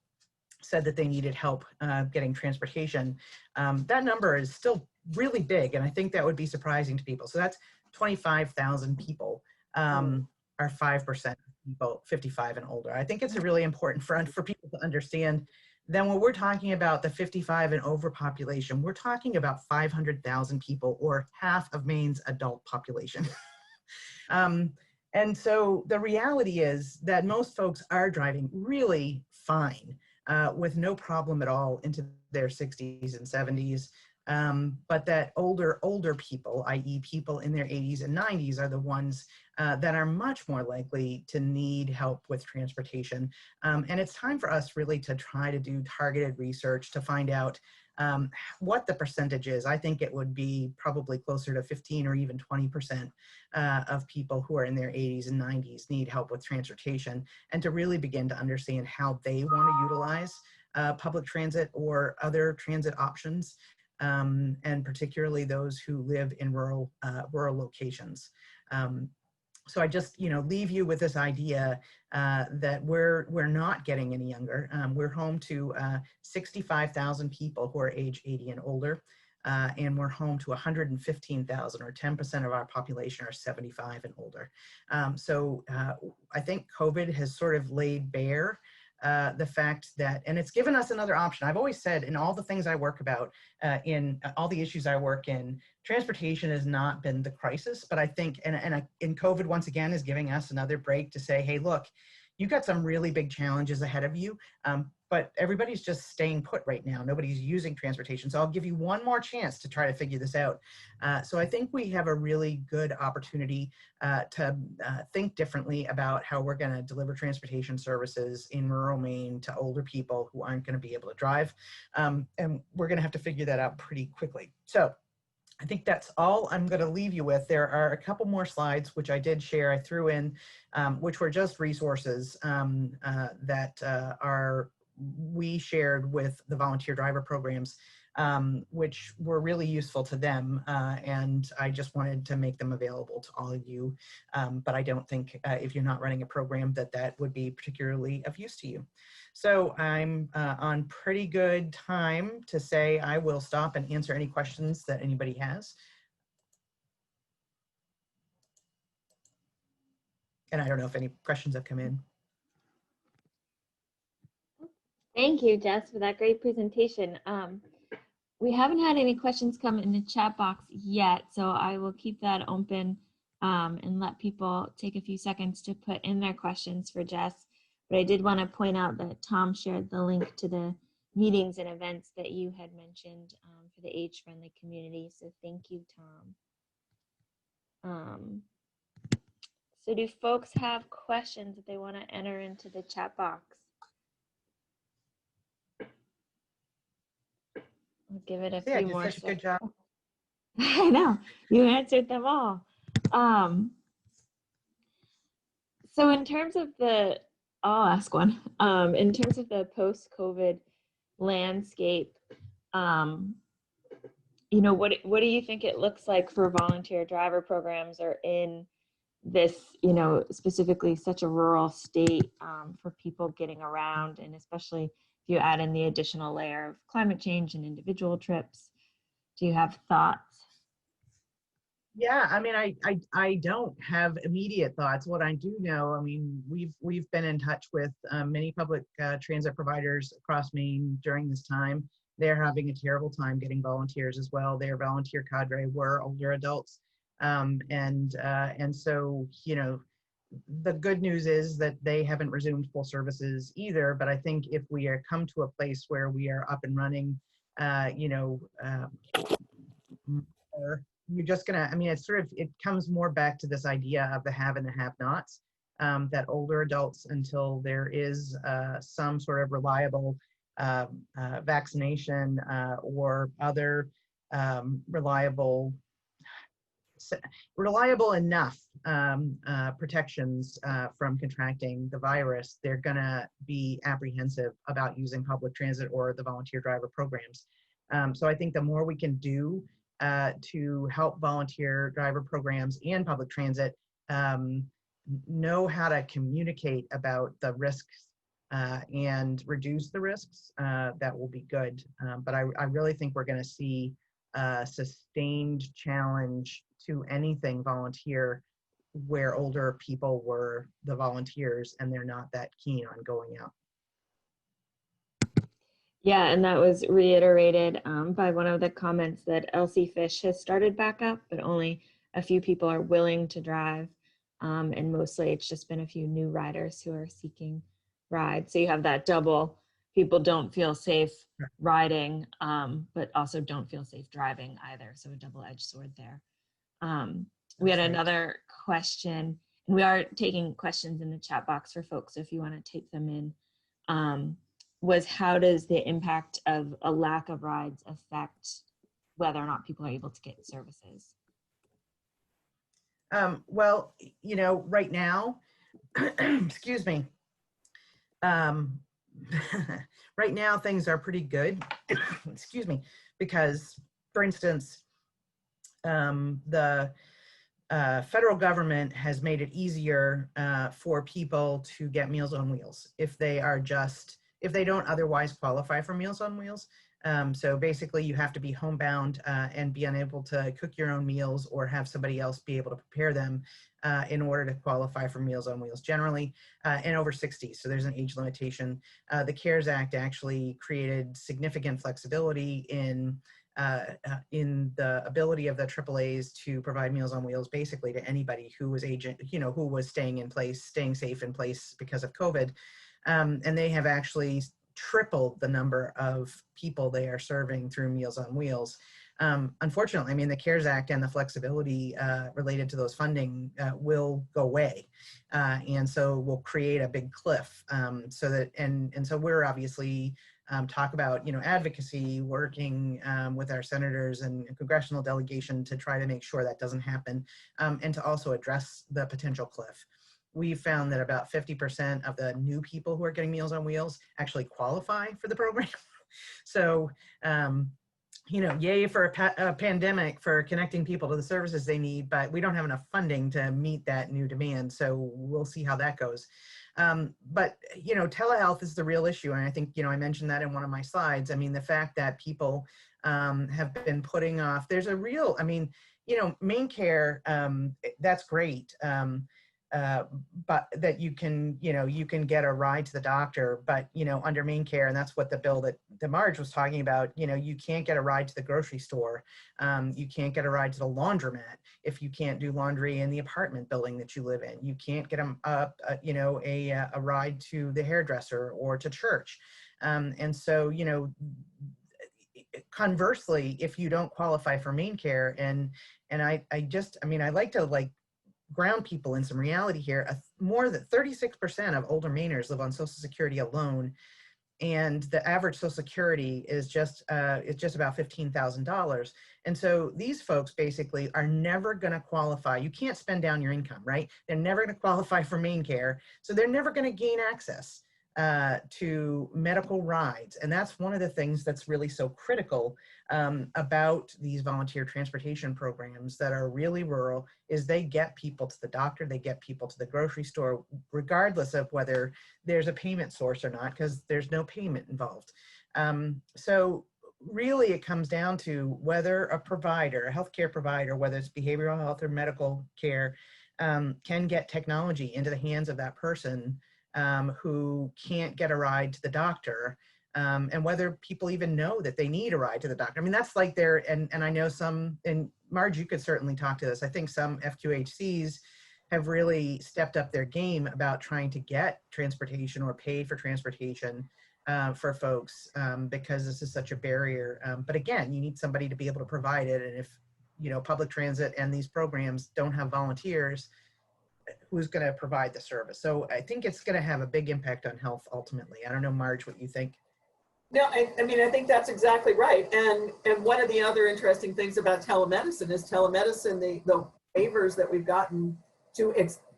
said that they needed help getting transportation, that number is still really big, and I think that would be surprising to people. So that's 25,000 people are 5% people 55 and older. I think it's really important for people to understand. Then when we're talking about the 55 and over population, we're talking about 500,000 people, or half of Maine's adult population. And so the reality is that most folks are driving really fine with no problem at all into their 60s and 70s. But that older people, i.e. people in their 80s and 90s, are the ones that are much more likely to need help with transportation. And it's time for us really to try to do targeted research to find out what the percentage is. I think it would be probably closer to 15 or even 20% of people who are in their 80s and 90s need help with transportation, and to really begin to understand how they want to utilize public transit or other transit options. And particularly those who live in rural locations. So I just, you know, leave you with this idea that we're not getting any younger. We're home to 65,000 people who are age 80 and older, and we're home to 115,000, or 10% of our population are 75 and older. So I think COVID has sort of laid bare the fact that, and it's given us another option. I've always said in all the things I work about, in all the issues I work in, transportation has not been the crisis, but I think, and COVID once again is giving us another break to say, hey, look, you've got some really big challenges ahead of you, but everybody's just staying put right now. Nobody's using transportation. So I'll give you one more chance to try to figure this out. So I think we have a really good opportunity to think differently about how we're going to deliver transportation services in rural Maine to older people who aren't going to be able to drive. And we're going to have to figure that out pretty quickly. So I think that's all I'm going to leave you with. There are a couple more slides, which I did share, I threw in, which were just resources that we shared with the volunteer driver programs, which were really useful to them. And I just wanted to make them available to all of you. But I don't think if you're not running a program that would be particularly of use to you. So I'm on pretty good time to say I will stop and answer any questions that anybody has. And I don't know if any questions have come in. Thank you, Jess, for that great presentation. We haven't had any questions come in the chat box yet, so I will keep that open and let people take a few seconds to put in their questions for Jess. But I did want to point out that Tom shared the link to the meetings and events that you had mentioned for the age-friendly community, so thank you, Tom. So do folks have questions that they want to enter into the chat box? We'll give it a Yeah, I few did more such a good seconds. job. I know, you answered them all. So in terms of I'll ask one. In terms of the post-COVID landscape, what do you think it looks like for volunteer driver programs or in this, specifically such a rural state, for people getting around, and especially if you add in the additional layer of climate change and individual trips? Do you have thoughts? Yeah, I mean, I don't have immediate thoughts. What I do know, I mean, we've been in touch with many public transit providers across Maine during this time. They're having a terrible time getting volunteers as well. Their volunteer cadre were older adults, and so the good news is that they haven't resumed full services either. But I think if we are come to a place where we are up and running, or you're just gonna, I mean, it comes more back to this idea of the have and the have-nots, that older adults, until there is some sort of reliable vaccination or other reliable enough protections from contracting the virus, they're gonna be apprehensive about using public transit or the volunteer driver programs. So I think the more we can do to help volunteer driver programs and public transit know how to communicate about the risks and reduce the risks, that will be good. But I really think we're going to see a sustained challenge to anything volunteer where older people were the volunteers and they're not that keen on going out. Yeah, and that was reiterated by one of the comments that Elsie Fish has started back up, but only a few people are willing to drive. And mostly it's just been a few new riders who are seeking rides. So you have that double, people don't feel safe riding, but also don't feel safe driving either. So a double-edged sword there. We had another question, and we are taking questions in the chat box for folks, so if you want to take them in. Was how does the impact of a lack of rides affect whether or not people are able to get services? Well, right now, excuse me, right now things are pretty good, excuse me, because, for instance, the federal government has made it easier for people to get Meals on Wheels if they don't otherwise qualify for Meals on Wheels. So basically you have to be homebound and be unable to cook your own meals or have somebody else be able to prepare them in order to qualify for Meals on Wheels, generally, and over 60. So there's an age limitation. The CARES Act actually created significant flexibility in the ability of the AAAs to provide Meals on Wheels basically to anybody who was who was staying safe in place because of COVID. And they have actually tripled the number of people they are serving through Meals on Wheels. Unfortunately, I mean, the CARES Act and the flexibility related to those funding will go away. And so we'll create a big cliff. So we're obviously talk about, advocacy, working with our senators and congressional delegation to try to make sure that doesn't happen, and to also address the potential cliff. We found that about 50% of the new people who are getting Meals on Wheels actually qualify for the program. So, yay for a pandemic for connecting people to the services they need, but we don't have enough funding to meet that new demand. So we'll see how that goes. But, telehealth is the real issue. And I think, I mentioned that in one of my slides. I mean, the fact that people have been putting off, there's a real, Maine Care, that's great. But that you can get a ride to the doctor, but, under Maine Care, and that's what the bill that Marge was talking about, you can't get a ride to the grocery store. You can't get a ride to the laundromat if you can't do laundry in the apartment building that you live in. You can't get a ride to the hairdresser or to church. And so, conversely, if you don't qualify for Maine Care, and I like to ground people in some reality here. More than 36% of older Mainers live on Social Security alone, and the average Social Security is just about $15,000. And so these folks basically are never going to qualify. You can't spend down your income, right? They're never going to qualify for Maine Care, so they're never going to gain access to medical rides. And that's one of the things that's really so critical about these volunteer transportation programs that are really rural, is they get people to the doctor, they get people to the grocery store, regardless of whether there's a payment source or not, because there's no payment involved. So really it comes down to whether a provider, a healthcare provider, whether it's behavioral health or medical care, can get technology into the hands of that person who can't get a ride to the doctor, and whether people even know that they need a ride to the doctor. I mean, that's like and I know some, and Marge, you could certainly talk to this. I think some FQHCs have really stepped up their game about trying to get transportation or pay for transportation for folks because this is such a barrier. But again, you need somebody to be able to provide it. And if, public transit and these programs don't have volunteers, who's going to provide the service? So I think it's going to have a big impact on health ultimately. I don't know, Marge, what you think. No, I mean, I think that's exactly right. And one of the other interesting things about telemedicine is the waivers that we've gotten to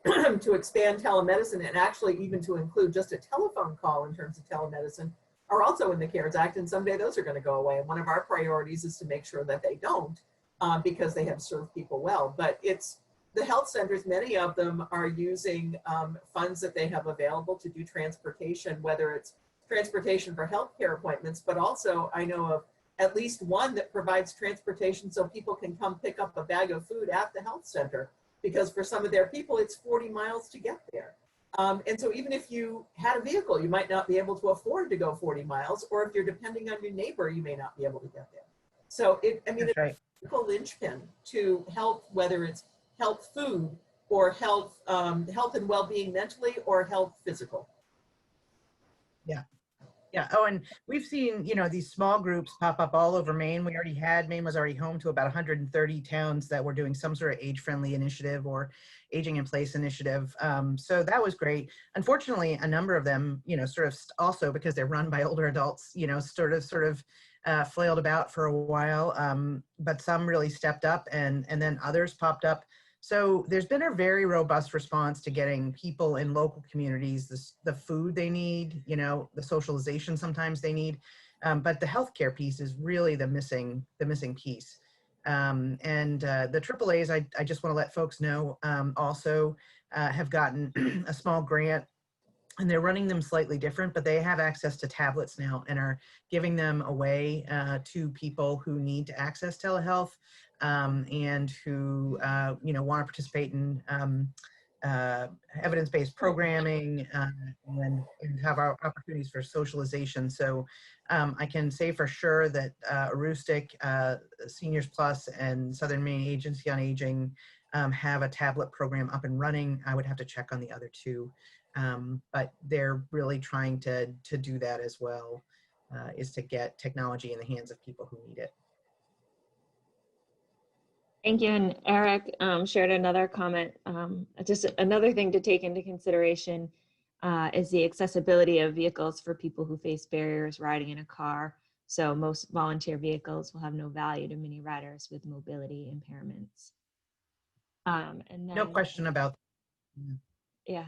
to expand telemedicine, and actually even to include just a telephone call in terms of telemedicine, are also in the CARES Act, and someday those are going to go away. And one of our priorities is to make sure that they don't, because they have served people well. But it's the health centers, many of them are using funds that they have available to do transportation, whether it's transportation for healthcare appointments, but also I know of at least one that provides transportation so people can come pick up a bag of food at the health center, because for some of their people, it's 40 miles to get there. And so even if you had a vehicle, you might not be able to afford to go 40 miles, or if you're depending on your neighbor, you may not be able to get there. So it's a critical linchpin to health, whether it's health food or health and well-being mentally, or health physical. Yeah. Oh, and we've seen, these small groups pop up all over Maine. Maine was already home to about 130 towns that were doing some sort of age-friendly initiative or aging in place initiative. So that was great. Unfortunately, a number of them, sort of also because they're run by older adults, sort of flailed about for a while. But some really stepped up, and then others popped up. So there's been a very robust response to getting people in local communities the food they need, the socialization sometimes they need, but the healthcare piece is really the missing piece. And the AAAs, I just want to let folks know, also have gotten a small grant, and they're running them slightly different, but they have access to tablets now and are giving them away to people who need to access telehealth. And who want to participate in evidence-based programming and have our opportunities for socialization. So I can say for sure that Aroostook, Seniors Plus, and Southern Maine Agency on Aging have a tablet program up and running. I would have to check on the other two, but they're really trying to do that as well, is to get technology in the hands of people who need it. Thank you. And Eric shared another comment. Just another thing to take into consideration is the accessibility of vehicles for people who face barriers riding in a car. So most volunteer vehicles will have no value to many riders with mobility impairments. And then, no question about that. Yeah.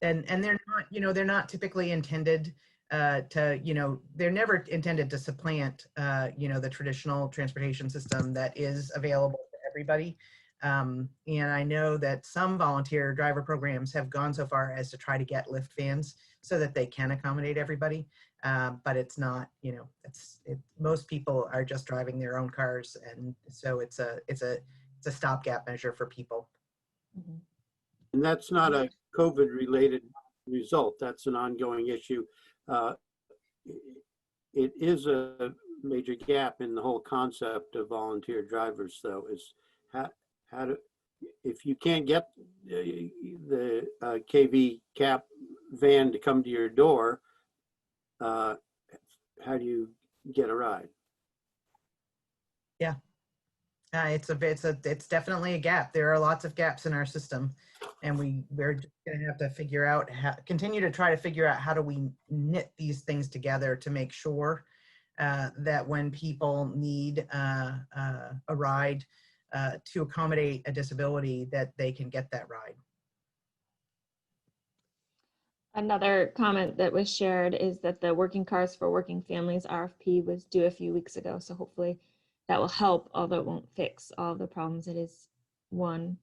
And they're not, they're not typically intended to, they're never intended to supplant, the traditional transportation system that is available to everybody. And I know that some volunteer driver programs have gone so far as to try to get lift vans so that they can accommodate everybody. But it's not, most people are just driving their own cars. And so it's a stopgap measure for people. Mm-hmm. And that's not a COVID-related result. That's an ongoing issue. It is a major gap in the whole concept of volunteer drivers, though, is how to, if you can't get the KV cap van to come to your door, how do you get a ride? Yeah. It's definitely a gap. There are lots of gaps in our system, And we're just going to have to figure out continue to try to figure out how do we knit these things together to make sure that when people need a ride to accommodate a disability, that they can get that ride. Another comment that was shared is that the Working Cars for Working Families RFP was due a few weeks ago. So hopefully that will help, although it won't fix all of the problems. It is one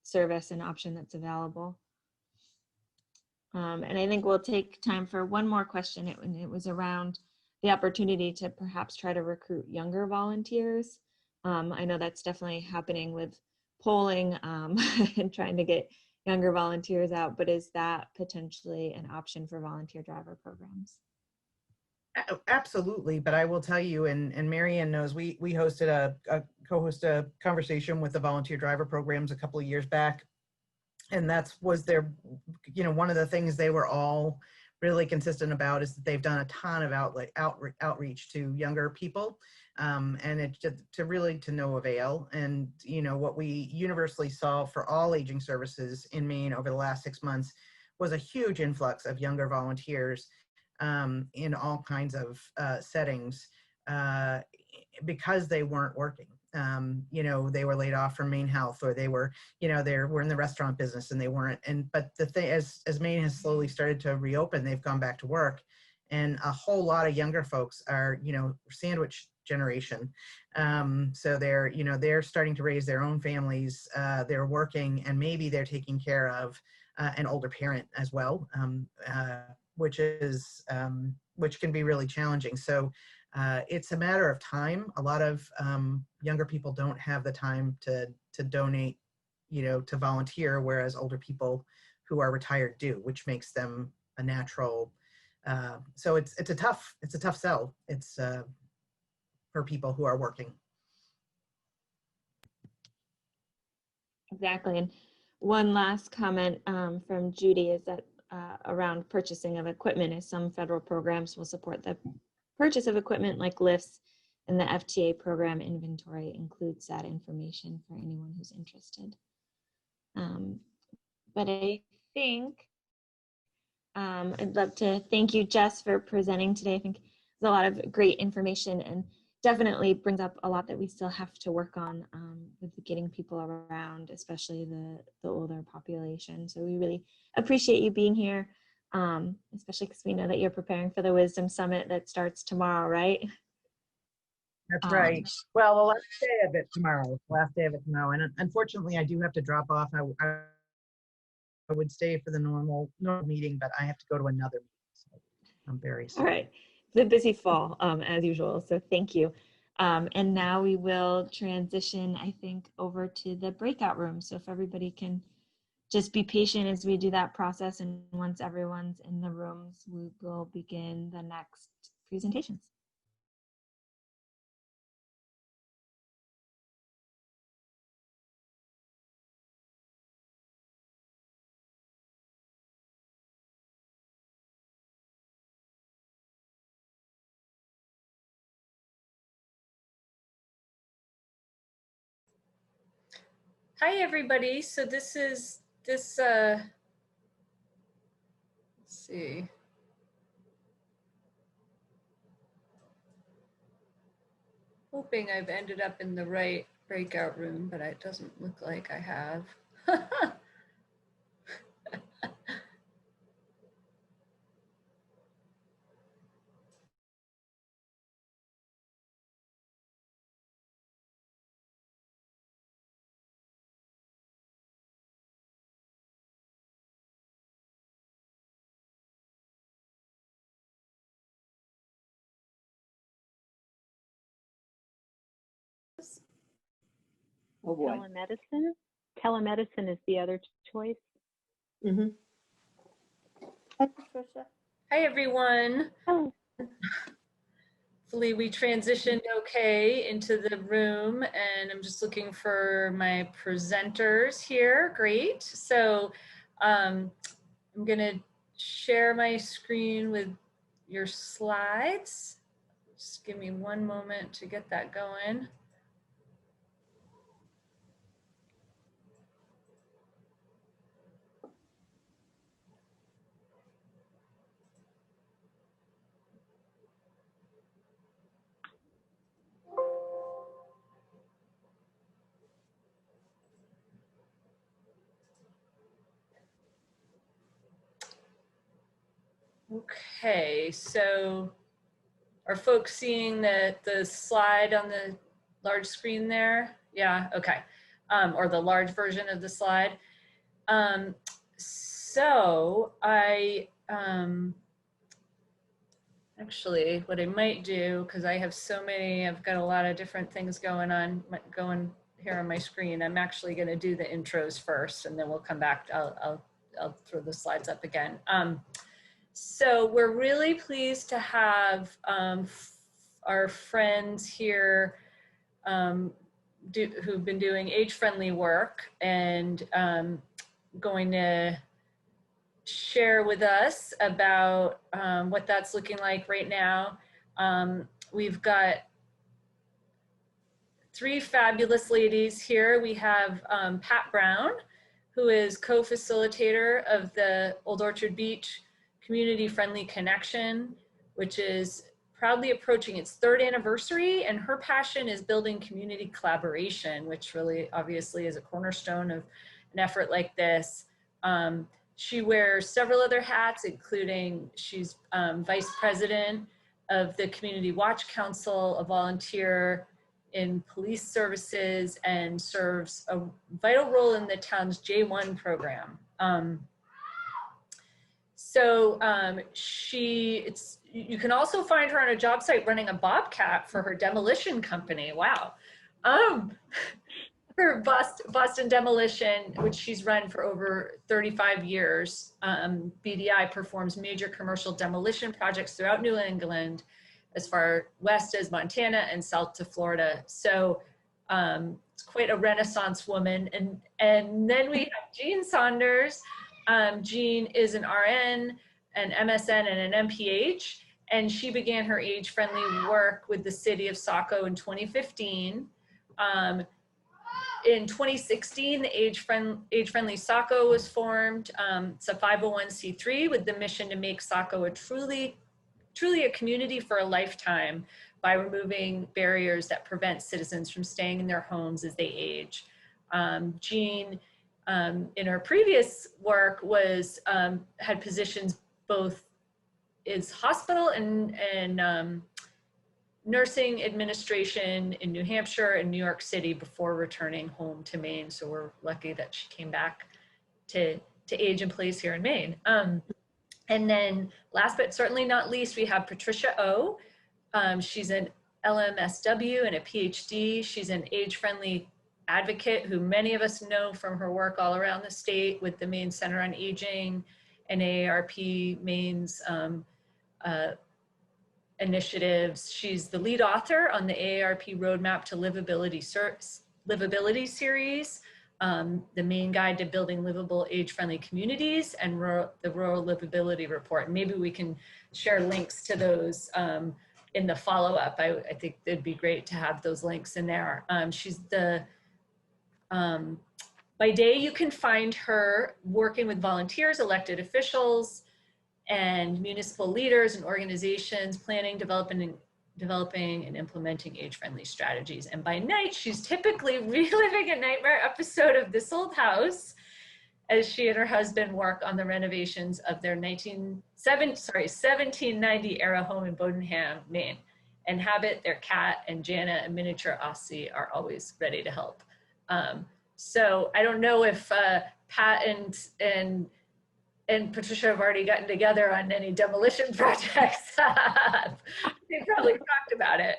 service and option that's available. And I think we'll take time for one more question. It was around the opportunity to perhaps try to recruit younger volunteers. I know that's definitely happening with polling and trying to get younger volunteers out, but is that potentially an option for volunteer driver programs? Absolutely, but I will tell you, and Marianne knows, we hosted co-hosted a conversation with the volunteer driver programs a couple of years back, and was their, one of the things they were all really consistent about is that they've done a ton of outreach to younger people, and it's just to no avail. And what we universally saw for all aging services in Maine over the last 6 months was a huge influx of younger volunteers in all kinds of settings because they weren't working. They were laid off from Maine Health, or they were in the restaurant business and they weren't. But the thing, as Maine has slowly started to reopen, they've gone back to work, and a whole lot of younger folks are sandwich generation. So they're starting to raise their own families. They're working, and maybe they're taking care of an older parent as well, which can be really challenging. So it's a matter of time. A lot of younger people don't have the time to donate, to volunteer, whereas older people who are retired do, which makes them a natural. So it's a tough sell. It's for people who are working. Exactly. And one last comment from Judy is that around purchasing of equipment, as some federal programs will support the purchase of equipment like lifts, and the FTA program inventory includes that information for anyone who's interested. But I think I'd love to thank you, Jess, for presenting today. I think there's a lot of great information and definitely brings up a lot that we still have to work on with getting people around, especially the older population. So we really appreciate you being here, especially because we know that you're preparing for the Wisdom Summit that starts tomorrow, right? That's right. Well, the last day of it tomorrow. And unfortunately, I do have to drop off. I would stay for the normal meeting, but I have to go to another meeting. So I'm very sorry. All right. It's a busy fall, as usual. So thank you. And now we will transition, I think, over to the breakout room. So if everybody can just be patient as we do that process. And once everyone's in the rooms, we will begin the next presentations. Hi, everybody. So this is let's see. Hoping I've ended up in the right breakout room, but it doesn't look like I have. Oh boy. Telemedicine? Telemedicine is the other choice. Mm-hmm. Hi, Patricia. Hi, everyone. Oh. Hopefully we transitioned okay into the room, and I'm just looking for my presenters here. Great. So I'm going to share my screen with your slides. Just give me one moment to get that going. Okay, so are folks seeing the slide on the large screen there? Yeah, okay. Or the large version of the slide. So I, actually, what I might do, because I have so many, I've got a lot of different things going here on my screen. I'm actually going to do the intros first, and then we'll come back. I'll throw the slides up again. So we're really pleased to have our friends here who've been doing age-friendly work and going to share with us about what that's looking like right now. We've got 3 fabulous ladies here. We have Pat Brown, who is co-facilitator of the Old Orchard Beach Community Friendly Connection, which is proudly approaching its 3rd anniversary, and her passion is building community collaboration, which really obviously is a cornerstone of an effort like this. She wears several other hats, including she's vice president of the Community Watch Council, a volunteer in police services, and serves a vital role in the town's J1 program. You can also find her on a job site running a bobcat for her demolition company. Wow. Her Boston Demolition, which she's run for over 35 years, BDI performs major commercial demolition projects throughout New England, as far west as Montana and south to Florida. So it's quite a Renaissance woman. And then we have Jean Saunders. Jean is an RN, an MSN, and an MPH, and she began her age-friendly work with the city of Saco in 2015. In 2016, the Age-Friendly Saco was formed. It's a 501c3 with the mission to make Saco a truly a community for a lifetime by removing barriers that prevent citizens from staying in their homes as they age. Jean, in her previous work, had positions both as hospital and nursing administration in New Hampshire and New York City before returning home to Maine. So we're lucky that she came back to age in place here in Maine. And then last but certainly not least, we have Patricia O. She's an LMSW and a PhD. She's an age-friendly advocate who many of us know from her work all around the state with the Maine Center on Aging and AARP Maine's initiatives. She's the lead author on the AARP Roadmap to Livability series, the Maine Guide to Building Livable Age-Friendly Communities, and the Rural Livability Report. And maybe we can share links to those in the follow-up. I think it'd be great to have those links in there. She's by day, you can find her working with volunteers, elected officials, and municipal leaders and organizations, planning, developing and implementing age-friendly strategies. And by night, she's typically reliving a nightmare episode of This Old House as she and her husband work on the renovations of their 1790 era home in Bodenham, Maine. And Habit, their cat, and Jana, a miniature Aussie, are always ready to help. So I don't know if Pat and Patricia have already gotten together on any demolition projects. They probably talked about it.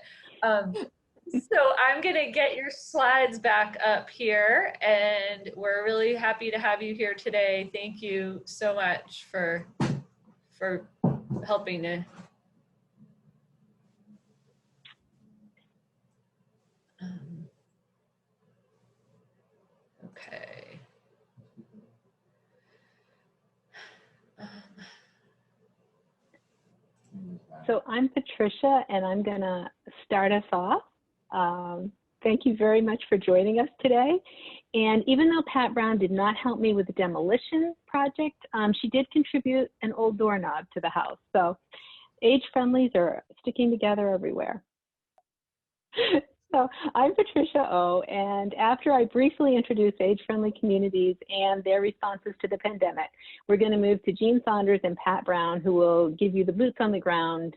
So I'm gonna get your slides back up here, and we're really happy to have you here today. Thank you so much for helping to okay. So I'm Patricia, and I'm going to start us off. Thank you very much for joining us today. And even though Pat Brown did not help me with the demolition project, she did contribute an old doorknob to the house. So age-friendlies are sticking together everywhere. So I'm Patricia O, and after I briefly introduce age-friendly communities and their responses to the pandemic, we're going to move to Jean Saunders and Pat Brown, who will give you the boots on the ground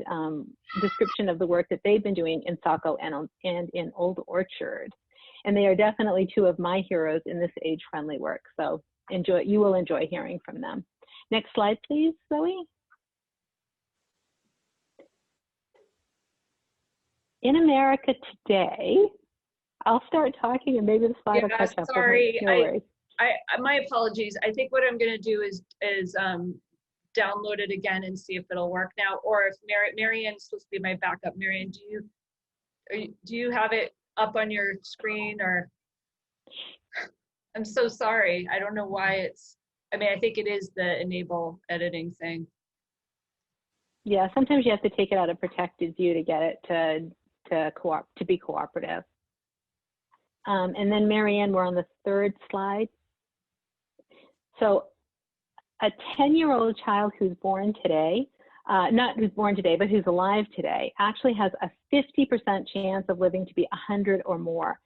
description of the work that they've been doing in Saco and in Old Orchard. And they are definitely two of my heroes in this age-friendly work. So you will enjoy hearing from them. Next slide, please, Zoe. In America today, I'll start talking and maybe the slide will catch up. Sorry, No worries. my apologies. I think what I'm going to do is download it again and see if it'll work now. Or if Marianne's supposed to be my backup. Marianne, do you have it up on your screen? Or I'm so sorry. I don't know why it's. I mean, I think it is the enable editing thing. Yeah, sometimes you have to take it out of protected view to get it to be cooperative. And then Marianne, we're on the third slide. So a 10-year-old child who's born today, not who's born today, but who's alive today, actually has a 50% chance of living to be 100 or more.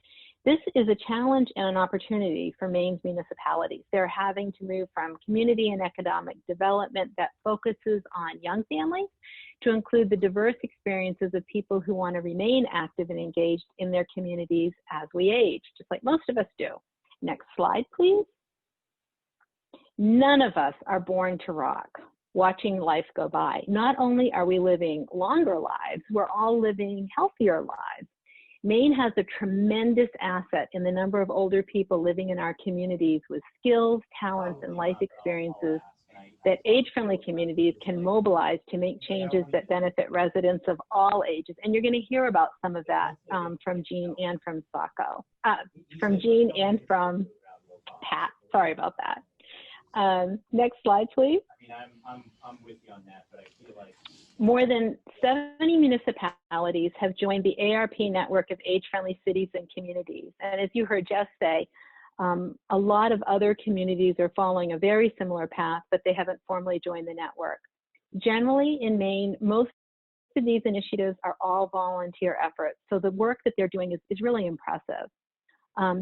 This is a challenge and an opportunity for Maine's municipalities. They're having to move from community and economic development that focuses on young families to include the diverse experiences of people who want to remain active and engaged in their communities as we age, just like most of us do. Next slide, please. None of us are born to rock, watching life go by. Not only are we living longer lives, we're all living healthier lives. Maine has a tremendous asset in the number of older people living in our communities with skills, talents, and life experiences that age-friendly communities can mobilize to make changes that benefit residents of all ages. And you're going to hear about some of that from Jean and from Saco, from Jean and from Pat. Sorry about that. Next slide, please. I mean, I'm with you on that, but I feel like more than 70 municipalities have joined the ARP network of age-friendly cities and communities. And as you heard Jess say, a lot of other communities are following a very similar path, but they haven't formally joined the network. Generally, in Maine, most of these initiatives are all volunteer efforts. So the work that they're doing is really impressive.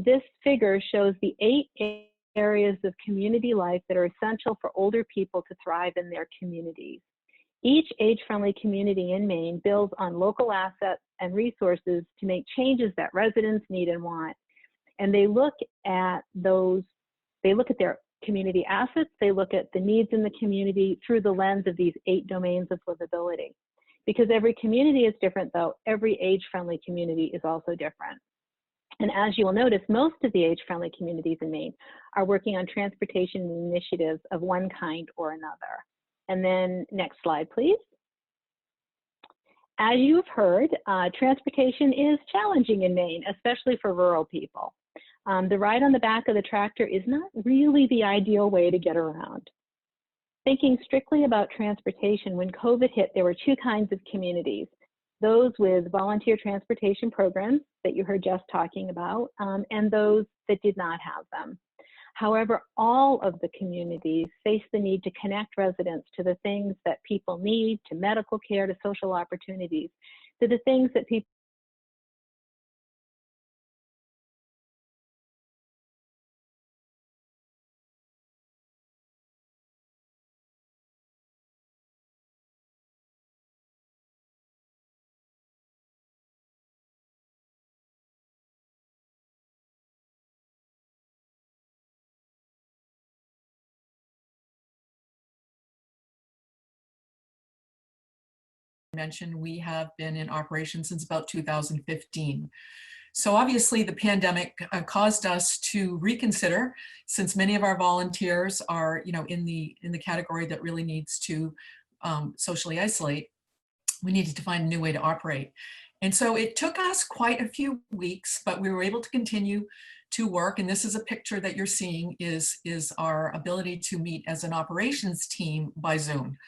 This figure shows the 8 areas of community life that are essential for older people to thrive in their communities. Each age-friendly community in Maine builds on local assets and resources to make changes that residents need and want. And they look at their community assets, they look at the needs in the community through the lens of these 8 domains of livability. Because every community is different though, every age-friendly community is also different. And as you will notice, most of the age-friendly communities in Maine are working on transportation initiatives of one kind or another. And then next slide, please. As you've heard, transportation is challenging in Maine, especially for rural people. The ride on the back of the tractor is not really the ideal way to get around. Thinking strictly about transportation, when COVID hit, there were 2 kinds of communities. Those with volunteer transportation programs that you heard Jess talking about, and those that did not have them. However, all of the communities face the need to connect residents to the things that people need, to medical care, to social opportunities, to the things that people mentioned, we have been in operation since about 2015. So obviously the pandemic caused us to reconsider, since many of our volunteers are, in the category that really needs to socially isolate. We needed to find a new way to operate. And so it took us quite a few weeks, but we were able to continue to work. And this is a picture that you're seeing is our ability to meet as an operations team by Zoom.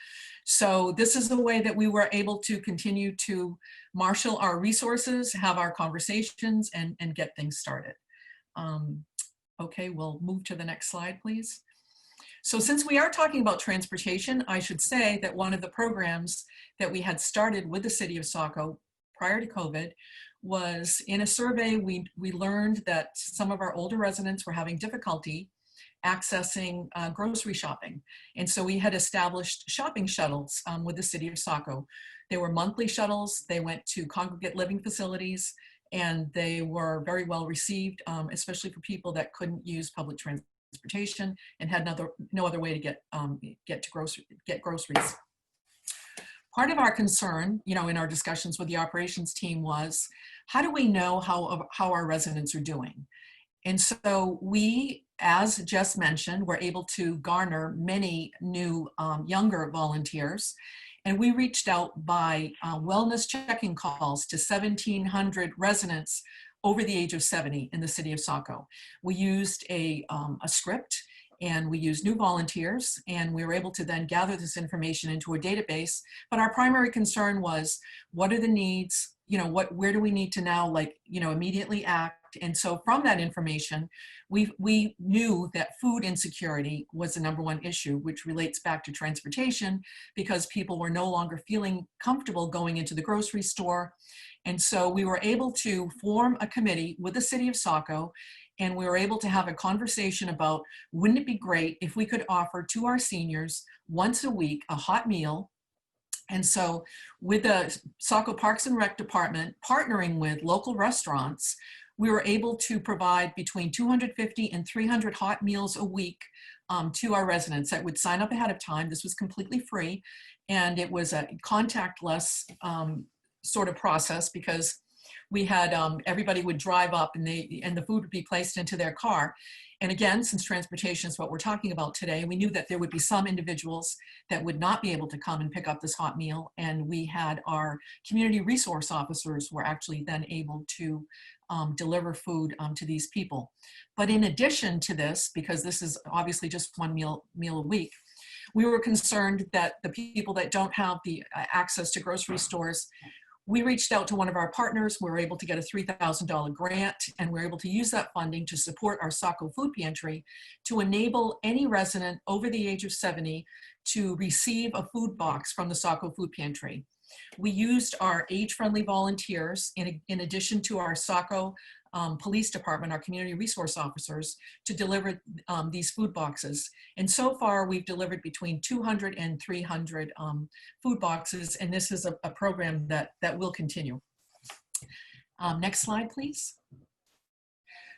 So this is the way that we were able to continue to marshal our resources, have our conversations, and get things started. Okay, we'll move to the next slide, please. So since we are talking about transportation, I should say that one of the programs that we had started with the city of Saco prior to COVID was in a survey, we learned that some of our older residents were having difficulty accessing grocery shopping. And so we had established shopping shuttles with the city of Saco. They were monthly shuttles. They went to congregate living facilities, and they were very well received, especially for people that couldn't use public transportation and had no other way to get groceries. Part of our concern, in our discussions with the operations team was, how do we know how our residents are doing? And so we, as Jess mentioned, were able to garner many new younger volunteers. And we reached out by wellness checking calls to 1,700 residents over the age of 70 in the city of Saco. We used a script, and we used new volunteers, and we were able to then gather this information into a database. But our primary concern was, what are the needs? Where do we need to now, immediately act? And so from that information, we knew that food insecurity was the #1 issue, which relates back to transportation, because people were no longer feeling comfortable going into the grocery store. And so we were able to form a committee with the city of Saco, and we were able to have a conversation about, wouldn't it be great if we could offer to our seniors once a week a hot meal? And so with the Saco Parks and Rec Department partnering with local restaurants, we were able to provide between 250 and 300 hot meals a week to our residents that would sign up ahead of time. This was completely free, and it was a contactless sort of process, because we had everybody would drive up, and the food would be placed into their car. And again, since transportation is what we're talking about today, we knew that there would be some individuals that would not be able to come and pick up this hot meal. And we had our community resource officers were actually then able to deliver food to these people. But in addition to this, because this is obviously just one meal a week, we were concerned that the people that don't have the access to grocery stores, we reached out to one of our partners. We were able to get a $3,000 grant, and we were able to use that funding to support our Saco Food Pantry to enable any resident over the age of 70 to receive a food box from the Saco Food Pantry. We used our age-friendly volunteers in addition to our Saco Police Department, our community resource officers, to deliver these food boxes. And so far, we've delivered between 200 and 300 food boxes, and this is a program that will continue. Next slide, please.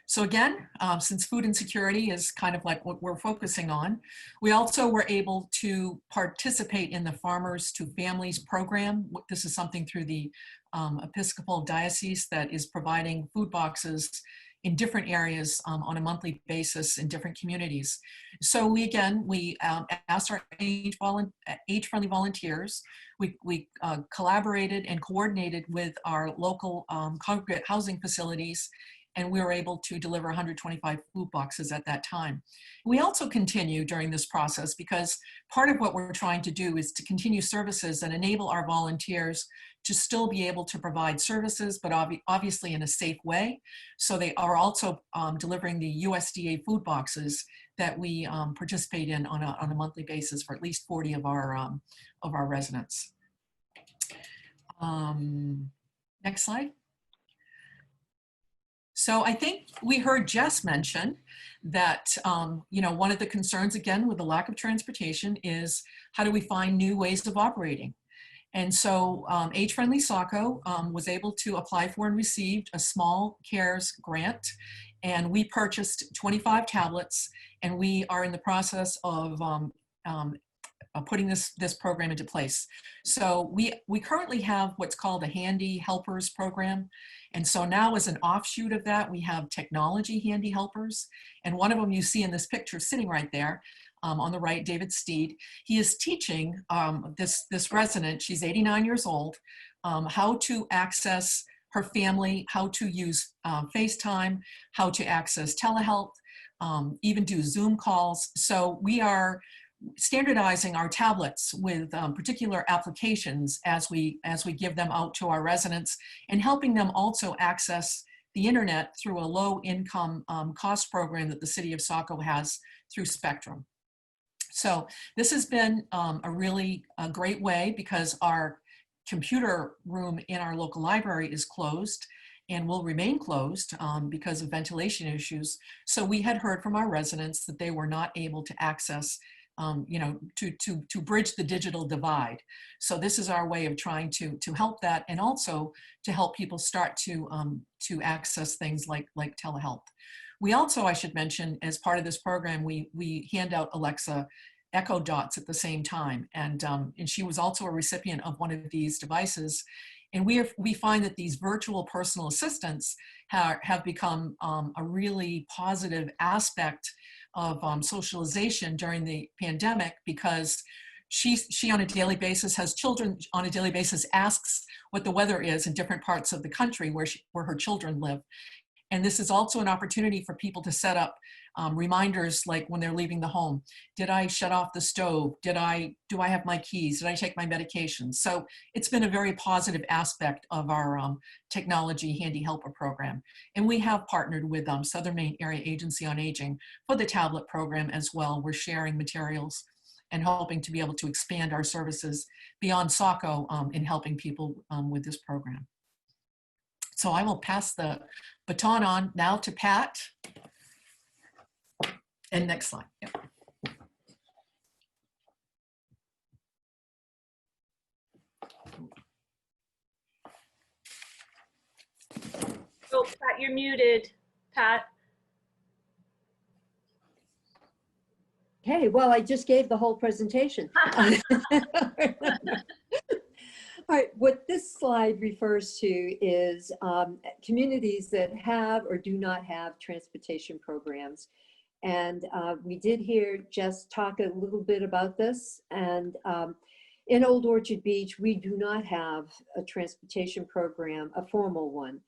So again, since food insecurity is kind of like what we're focusing on, we also were able to participate in the Farmers to Families program. This is something through the Episcopal Diocese that is providing food boxes in different areas on a monthly basis in different communities. So we asked our age-friendly volunteers. We collaborated and coordinated with our local congregate housing facilities, and we were able to deliver 125 food boxes at that time. We also continue during this process, because part of what we're trying to do is to continue services and enable our volunteers to still be able to provide services, but obviously in a safe way. So they are also delivering the USDA food boxes that we participate in on a monthly basis for at least 40 of our residents. Next slide. So I think we heard Jess mention that, one of the concerns, again, with the lack of transportation is, how do we find new ways of operating? And so Age-Friendly Saco was able to apply for and received a small CARES grant, and we purchased 25 tablets, and we are in the process of putting this program into place. So we currently have what's called a Handy Helpers program. And so now, as an offshoot of that, we have technology handy helpers. And one of them you see in this picture sitting right there on the right, David Steed. He is teaching this resident, she's 89 years old, how to access her family, how to use FaceTime, how to access telehealth, even do Zoom calls. So we are standardizing our tablets with particular applications as we give them out to our residents, and helping them also access the internet through a low income cost program that the city of Saco has through Spectrum. So this has been a really great way, because our computer room in our local library is closed, and will remain closed because of ventilation issues. So we had heard from our residents that they were not able to access, to bridge the digital divide. So this is our way of trying to help that, and also to help people start to access things like telehealth. We also, I should mention, as part of this program, we hand out Alexa Echo Dots at the same time, and she was also a recipient of one of these devices. And we find that these virtual personal assistants have become a really positive aspect of socialization during the pandemic, because she on a daily basis has children on a daily basis, asks what the weather is in different parts of the country where her children live. And this is also an opportunity for people to set up reminders, like when they're leaving the home. Did I shut off the stove? Do I have my keys? Did I take my medications? So it's been a very positive aspect of our technology handy helper program. And we have partnered with Southern Maine Area Agency on Aging for the tablet program as well. We're sharing materials and hoping to be able to expand our services beyond SACO in helping people with this program. So I will pass the baton on now to Pat. And next slide. Yep. Oh, Pat, you're muted. Pat. Okay, well, I just gave the whole presentation. All right, what this slide refers to is communities that have or do not have transportation programs. And we did hear Jess talk a little bit about this. And in Old Orchard Beach, we do not have a transportation program, a formal one.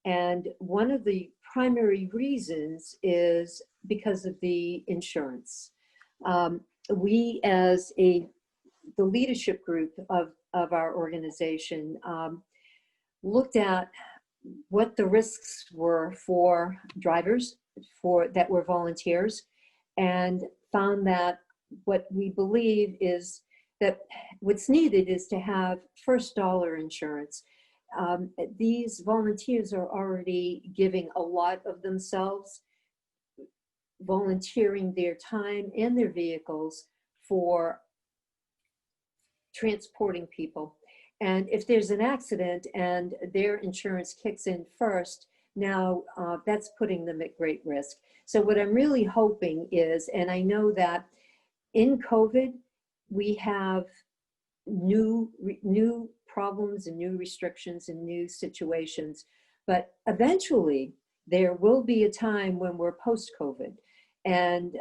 And one of the primary reasons is because of the insurance. We, as the leadership group of our organization, looked at what the risks were for drivers that were volunteers, and found that what we believe is that what's needed is to have first dollar insurance. These volunteers are already giving a lot of themselves, volunteering their time and their vehicles for transporting people. And if there's an accident and their insurance kicks in first, now that's putting them at great risk. So what I'm really hoping is, and I know that in COVID, we have new problems and new restrictions and new situations, but eventually there will be a time when we're post-COVID. And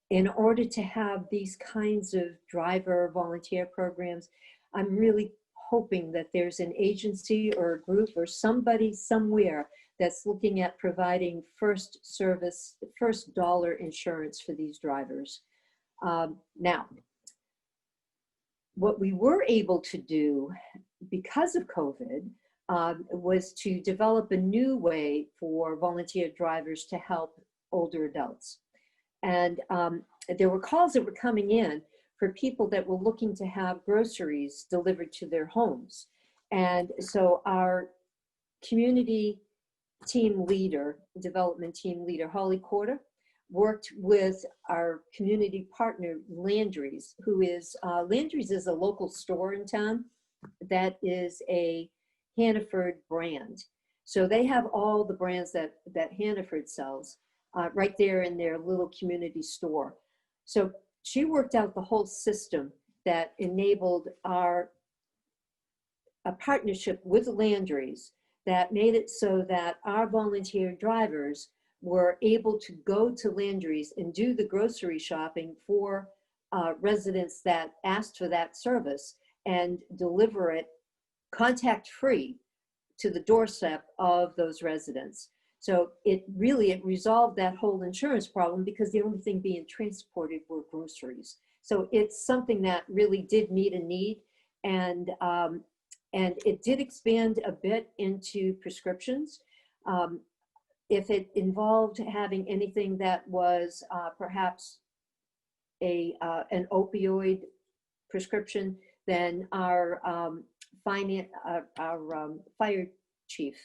in order to have these kinds of driver volunteer programs, I'm really hoping that there's an agency or a group or somebody somewhere that's looking at providing first dollar insurance for these drivers. Now, what we were able to do because of COVID was to develop a new way for volunteer drivers to help older adults. And there were calls that were coming in for people that were looking to have groceries delivered to their homes. And so our community team leader, development team leader, Holly Corder, worked with our community partner, Landry's, who is, Landry's is a local store in town that is a Hannaford brand. So they have all the brands that Hannaford sells right there in their little community store. So she worked out the whole system that enabled a partnership with Landry's that made it so that our volunteer drivers were able to go to Landry's and do the grocery shopping for residents that asked for that service and deliver it contact-free to the doorstep of those residents. So it resolved that whole insurance problem, because the only thing being transported were groceries. So it's something that really did meet a need, and it did expand a bit into prescriptions. If it involved having anything that was perhaps an opioid prescription, then our fire chief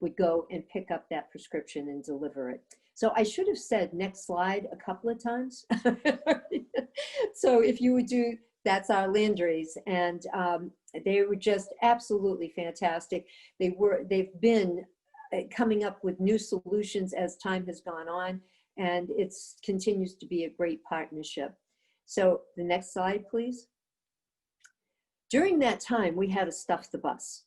would go and pick up that prescription and deliver it. So I should have said next slide a couple of times. So if you would do, that's our Landry's, and they were just absolutely fantastic. They've been coming up with new solutions as time has gone on, and it continues to be a great partnership. So the next slide, please. During that time, we had to stuff the bus,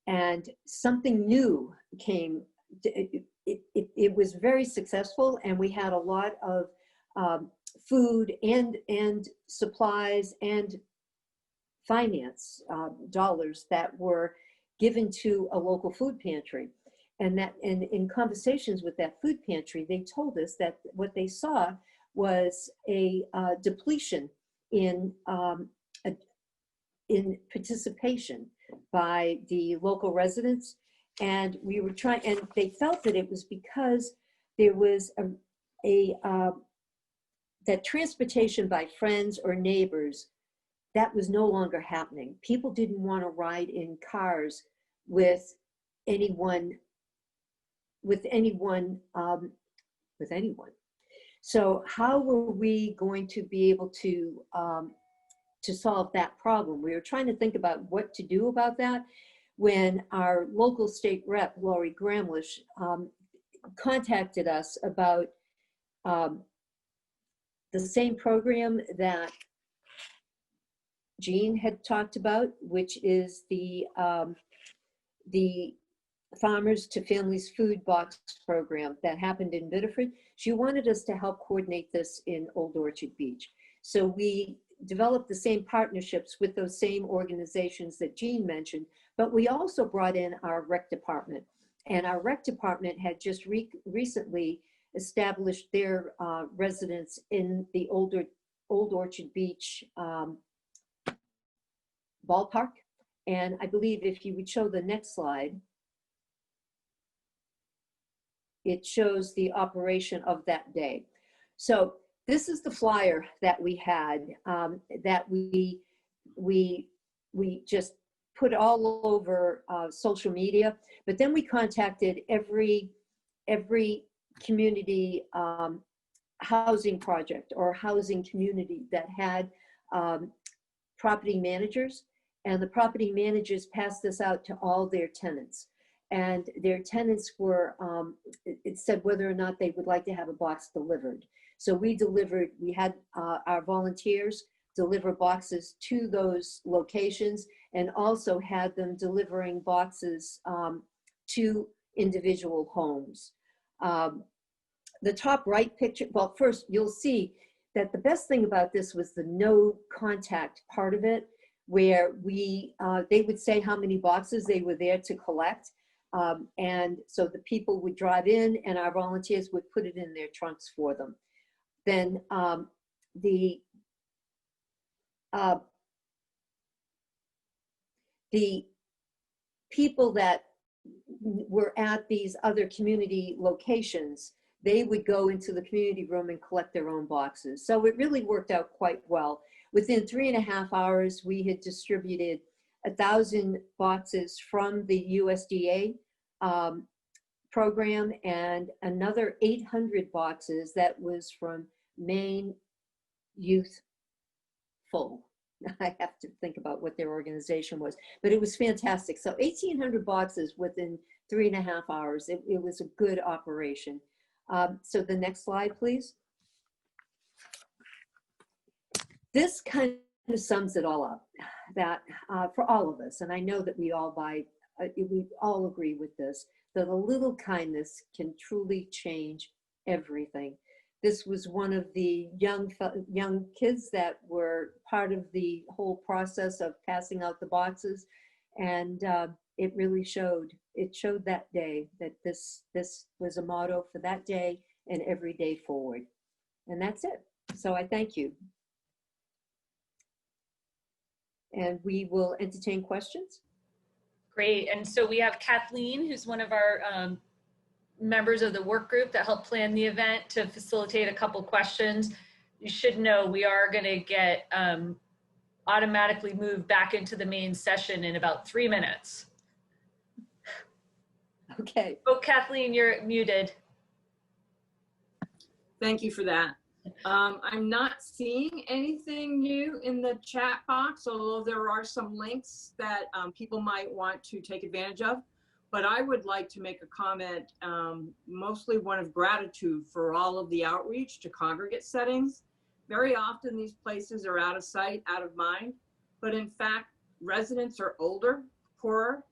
and something new came. It was very successful, and we had a lot of food and supplies and finance dollars that were given to a local food pantry. And in conversations with that food pantry, they told us that what they saw was a depletion in participation by the local residents. And we were trying, and they felt that it was because there was that transportation by friends or neighbors, that was no longer happening. People didn't want to ride in cars with anyone. So how were we going to be able to solve that problem? We were trying to think about what to do about that when our local state rep, Lori Gramlish, contacted us about the same program that Jean had talked about, which is the Farmers to Families Food Box program that happened in Biddeford. She wanted us to help coordinate this in Old Orchard Beach. So we developed the same partnerships with those same organizations that Jean mentioned, but we also brought in our rec department. And our rec department had just recently established their residence in the Old Orchard Beach ballpark. And I believe if you would show the next slide, it shows the operation of that day. So this is the flyer that we had, that we just put all over social media. But then we contacted every community housing project or housing community that had property managers, and the property managers passed this out to all their tenants. And their tenants were, it said whether or not they would like to have a box delivered. So we had our volunteers deliver boxes to those locations, and also had them delivering boxes to individual homes. The top right picture, well, first you'll see that the best thing about this was the no contact part of it, where they would say how many boxes they were there to collect. And so the people would drive in and our volunteers would put it in their trunks for them. Then the people that were at these other community locations, they would go into the community room and collect their own boxes. So it really worked out quite well. Within 3.5 hours, we had distributed 1,000 boxes from the USDA program, and another 800 boxes that was from Maine Youthful. I have to think about what their organization was, but it was fantastic. So 1,800 boxes within 3.5 hours. It was a good operation. So the next slide, please. This kind of sums it all up, that for all of us, and I know that we all agree with this, that a little kindness can truly change everything. This was one of the young kids that were part of the whole process of passing out the boxes, and it really showed. It showed that day that this was a motto for that day and every day forward. And that's it. So I thank you. And we will entertain questions. Great. And so we have Kathleen, who's one of our members of the work group that helped plan the event, to facilitate a couple questions. You should know we are going to get automatically moved back into the main session in about 3 minutes. Okay. Oh, Kathleen, you're muted. Thank you for that. I'm not seeing anything new in the chat box, although there are some links that people might want to take advantage of. But I would like to make a comment, mostly one of gratitude for all of the outreach to congregate settings. Very often these places are out of sight, out of mind, but in fact, residents are older, poorer,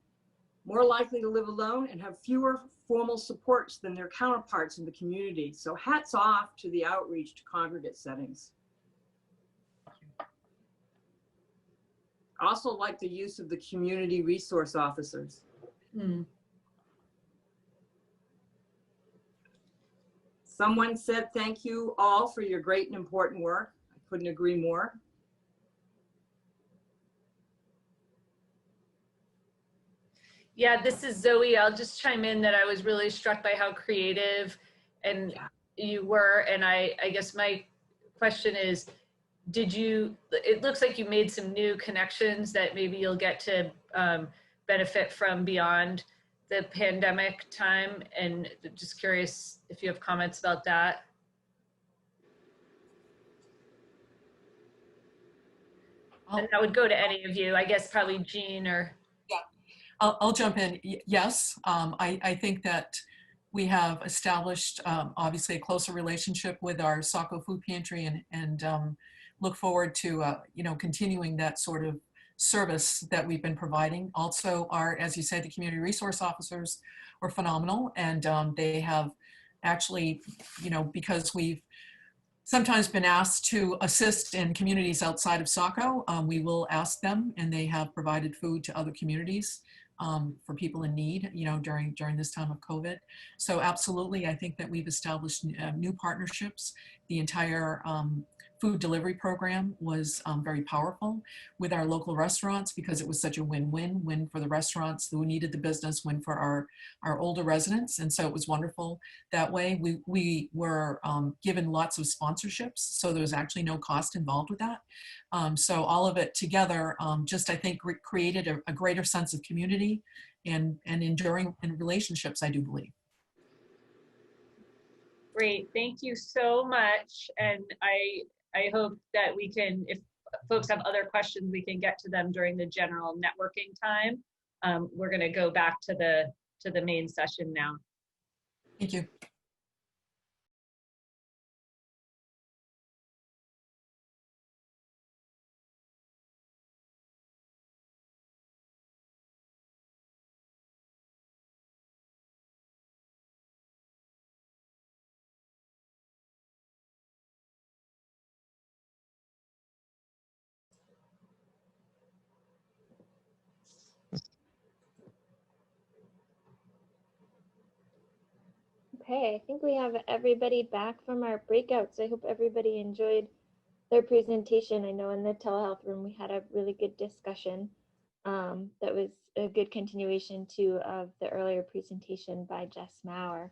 more likely to live alone, and have fewer formal supports than their counterparts in the community. So hats off to the outreach to congregate settings. I also like the use of the community resource officers. Someone said, thank you all for your great and important work. I couldn't agree more. Yeah, this is Zoe. I'll just chime in that I was really struck by how creative and you were. And I guess my question is, it looks like you made some new connections that maybe you'll get to benefit from beyond the pandemic time. And just curious if you have comments about that. And that would go to any of you, I guess probably Jean or. I'll jump in. Yes, I think that we have established obviously a closer relationship with our Saco Food Pantry and look forward to continuing that sort of service that we've been providing. Also, as you said, the community resource officers were phenomenal, and they have actually, because we've sometimes been asked to assist in communities outside of Saco, we will ask them, and they have provided food to other communities for people in need, during this time of COVID. So absolutely, I think that we've established new partnerships. The entire food delivery program was very powerful with our local restaurants because it was such a win-win for the restaurants who needed the business, win for our older residents. And so it was wonderful that way. We were given lots of sponsorships, so there was actually no cost involved with that. So all of it together just, I think, created a greater sense of community and enduring relationships, I do believe. Great, thank you so much. And I hope that we can, if folks have other questions, we can get to them during the general networking time. We're going to go back to the main session now. Thank you. Okay, I think we have everybody back from our breakouts. I hope everybody enjoyed their presentation. I know in the telehealth room we had a really good discussion. That was a good continuation too of the earlier presentation by Jess Maurer.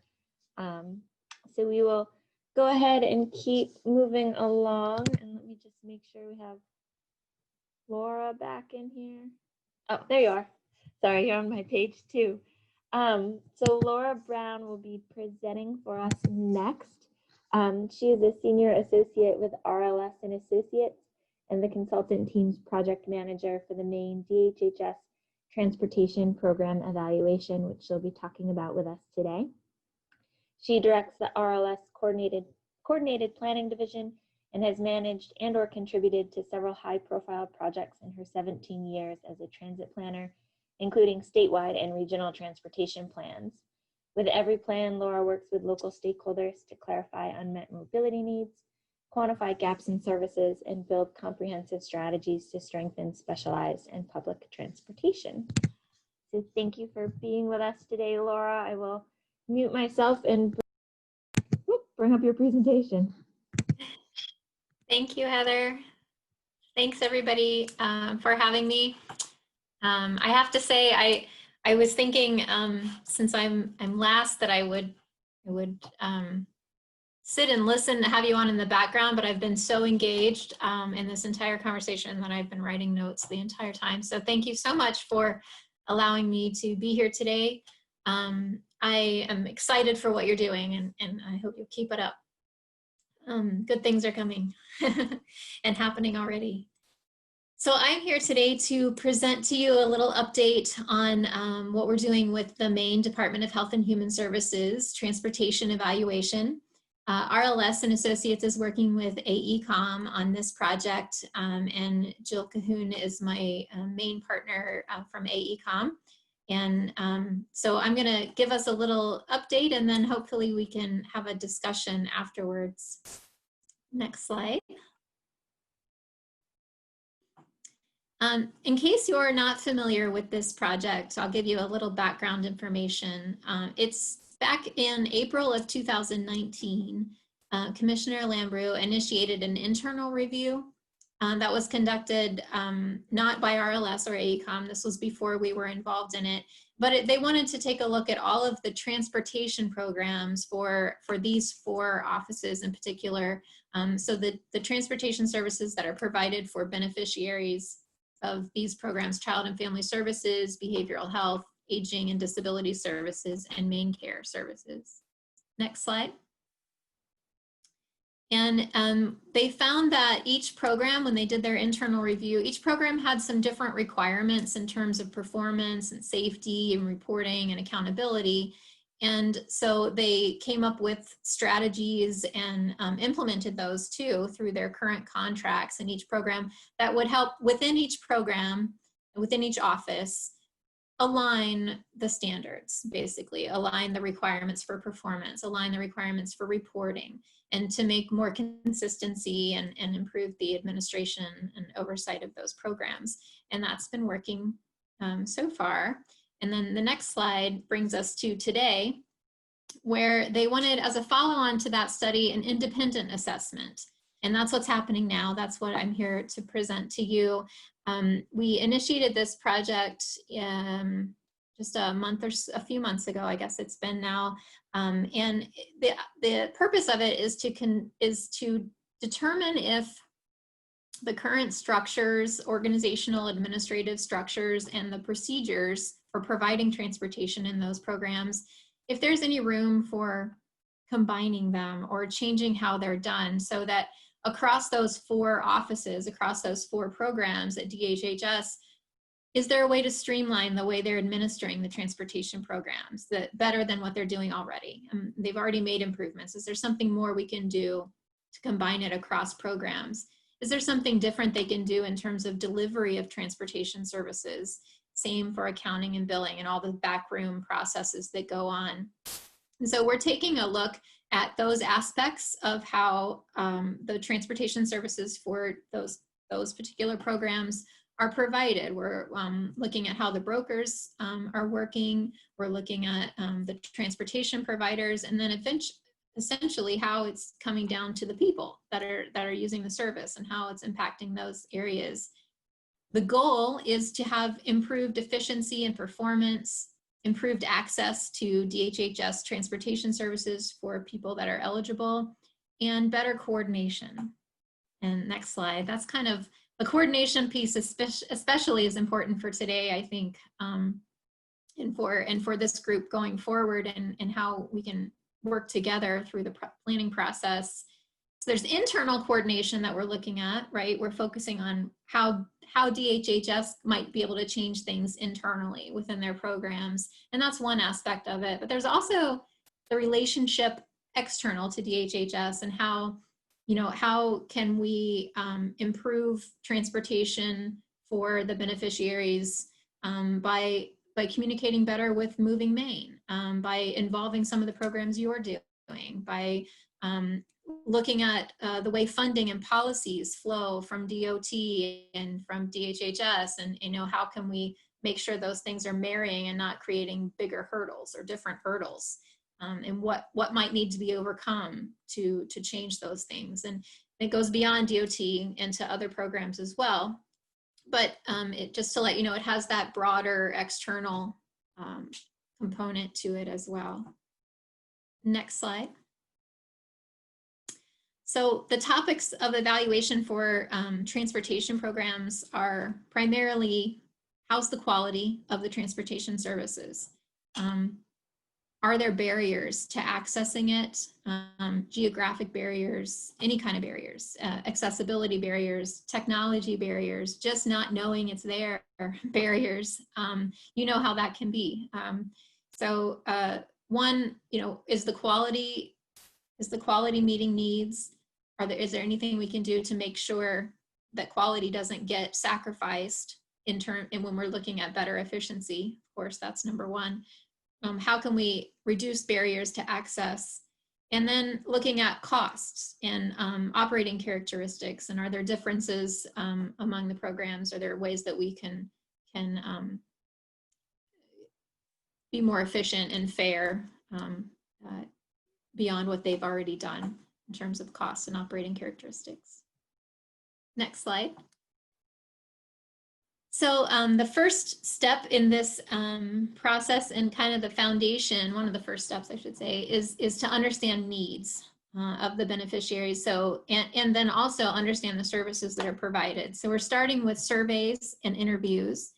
So we will go ahead and keep moving along, and let me just make sure we have Laura back in here. Oh, there you are. Sorry, you're on my page too. So Laura Brown will be presenting for us next. She is a senior associate with RLS and Associates and the consultant team's project manager for the Maine DHHS Transportation Program Evaluation, which she'll be talking about with us today. She directs the RLS Coordinated Planning Division and has managed and or contributed to several high-profile projects in her 17 years as a transit planner, including statewide and regional transportation plans. With every plan, Laura works with local stakeholders to clarify unmet mobility needs, quantify gaps in services, and build comprehensive strategies to strengthen specialized and public transportation. So thank you for being with us today, Laura. I will mute myself and bring up your presentation. Thank you, Heather. Thanks everybody for having me. I have to say, I was thinking since I'm last that I would sit and listen, have you on in the background, but I've been so engaged in this entire conversation that I've been writing notes the entire time. So thank you so much for allowing me to be here today. I am excited for what you're doing, and I hope you'll keep it up. Good things are coming and happening already. So I'm here today to present to you a little update on what we're doing with the Maine Department of Health and Human Services Transportation Evaluation. RLS and Associates is working with AECOM on this project, and Jill Cahoon is my main partner from AECOM. And so I'm going to give us a little update, and then hopefully we can have a discussion afterwards. Next slide. In case you're not familiar with this project, I'll give you a little background information. It's back in April of 2019, Commissioner Lambrou initiated an internal review that was conducted not by RLS or AECOM. This was before we were involved in it, but they wanted to take a look at all of the transportation programs for these 4 offices in particular. So the transportation services that are provided for beneficiaries of these programs: Child and Family Services, Behavioral Health, Aging and Disability Services, and Maine Care Services. Next slide. And they found that each program, when they did their internal review, each program had some different requirements in terms of performance and safety and reporting and accountability. And so they came up with strategies and implemented those too through their current contracts in each program that would help within each program, within each office, align the standards, basically align the requirements for performance, align the requirements for reporting, and to make more consistency and improve the administration and oversight of those programs. And that's been working so far. And then the next slide brings us to today, where they wanted, as a follow-on to that study, an independent assessment. And that's what's happening now. That's what I'm here to present to you. We initiated this project just a few months ago, I guess it's been now. And the purpose of it is to determine if the current structures, organizational, administrative structures, and the procedures for providing transportation in those programs, if there's any room for combining them or changing how they're done, so that across those 4 offices, across those 4 programs at DHHS, is there a way to streamline the way they're administering the transportation programs that better than what they're doing already? They've already made improvements. Is there something more we can do to combine it across programs? Is there something different they can do in terms of delivery of transportation services? Same for accounting and billing and all the backroom processes that go on. And so we're taking a look at those aspects of how the transportation services for those particular programs are provided. We're looking at how the brokers are working. We're looking at the transportation providers, and then essentially how it's coming down to the people that are using the service and how it's impacting those areas. The goal is to have improved efficiency and performance, improved access to DHHS transportation services for people that are eligible, and better coordination. And next slide. That's kind of the coordination piece, especially is important for today, I think, and for this group going forward, and how we can work together through the planning process. So there's internal coordination that we're looking at, right? We're focusing on how DHHS might be able to change things internally within their programs. And that's one aspect of it. But there's also the relationship external to DHHS and how can we improve transportation for the beneficiaries by communicating better with Moving Maine, by involving some of the programs you're doing, by looking at the way funding and policies flow from DOT and from DHHS, and how can we make sure those things are marrying and not creating bigger hurdles or different hurdles, and what might need to be overcome to change those things. And it goes beyond DOT into other programs as well. But just to let you know, it has that broader external component to it as well. Next slide. So the topics of evaluation for transportation programs are primarily, how's the quality of the transportation services? are there barriers to accessing it? Geographic barriers, any kind of barriers, accessibility barriers, technology barriers, just not knowing it's there, barriers. You know how that can be. So one, is the quality meeting needs? Is there anything we can do to make sure that quality doesn't get sacrificed and when we're looking at better efficiency? Of course, that's number one. How can we reduce barriers to access? And then looking at costs and operating characteristics, and are there differences among the programs? Are there ways that we can be more efficient and fair beyond what they've already done in terms of costs and operating characteristics? Next slide. So the first step in this process, and kind of the foundation, one of the first steps I should say, is to understand needs of the beneficiaries. So, and then also understand the services that are provided. So we're starting with surveys and interviews.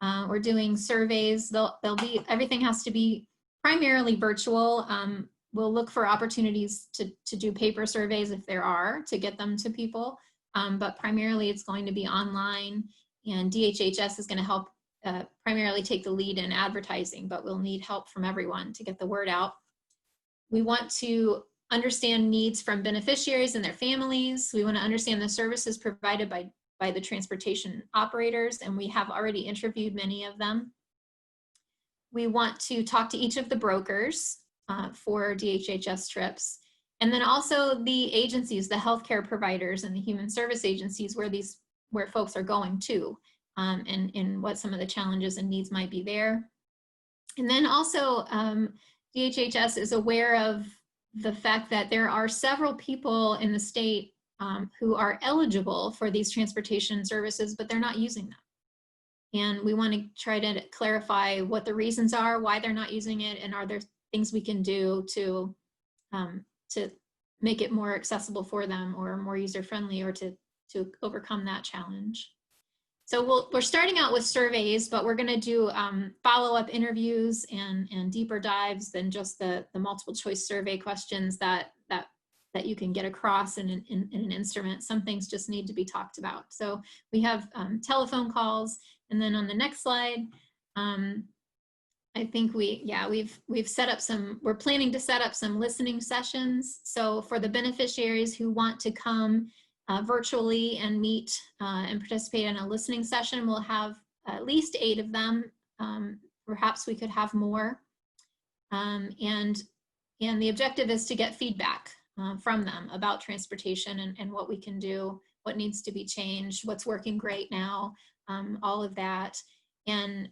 We're doing surveys. Everything has to be primarily virtual. We'll look for opportunities to do paper surveys if there are, to get them to people. But primarily it's going to be online. And DHHS is going to help primarily take the lead in advertising, but we'll need help from everyone to get the word out. We want to understand needs from beneficiaries and their families. We want to understand the services provided by the transportation operators, and we have already interviewed many of them. We want to talk to each of the brokers for DHHS trips, and then also the agencies, the healthcare providers and the human service agencies where folks are going to, and what some of the challenges and needs might be there. And then also DHHS is aware of the fact that there are several people in the state who are eligible for these transportation services, but they're not using them. And we want to try to clarify what the reasons are, why they're not using it, and are there things we can do to make it more accessible for them, or more user-friendly, or to overcome that challenge. So we're starting out with surveys, but we're going to do follow-up interviews and deeper dives than just the multiple choice survey questions that you can get across in an instrument. Some things just need to be talked about. So we have telephone calls, and then on the next slide, I think we've set up we're planning to set up some listening sessions. So for the beneficiaries who want to come virtually and meet and participate in a listening session, we'll have at least 8 of them. Perhaps we could have more. And the objective is to get feedback from them about transportation and what we can do, what needs to be changed, what's working great now, all of that. And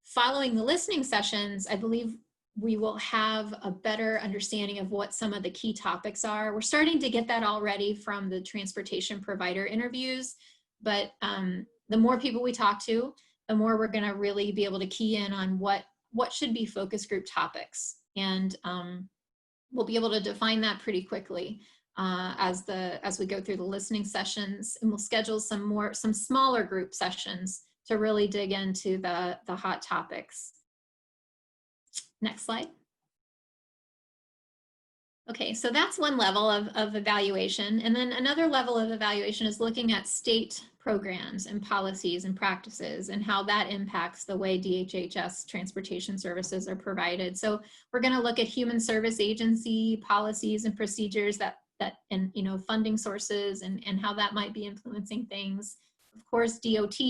following the listening sessions, I believe we will have a better understanding of what some of the key topics are. We're starting to get that already from the transportation provider interviews, but the more people we talk to, the more we're going to really be able to key in on what should be focus group topics. And we'll be able to define that pretty quickly as we go through the listening sessions, and we'll schedule some smaller group sessions to really dig into the hot topics. Next slide. Okay, so that's one level of evaluation. And then another level of evaluation is looking at state programs and policies and practices and how that impacts the way DHHS transportation services are provided. So we're going to look at human service agency policies and procedures and funding sources and how that might be influencing things. Of course, DOT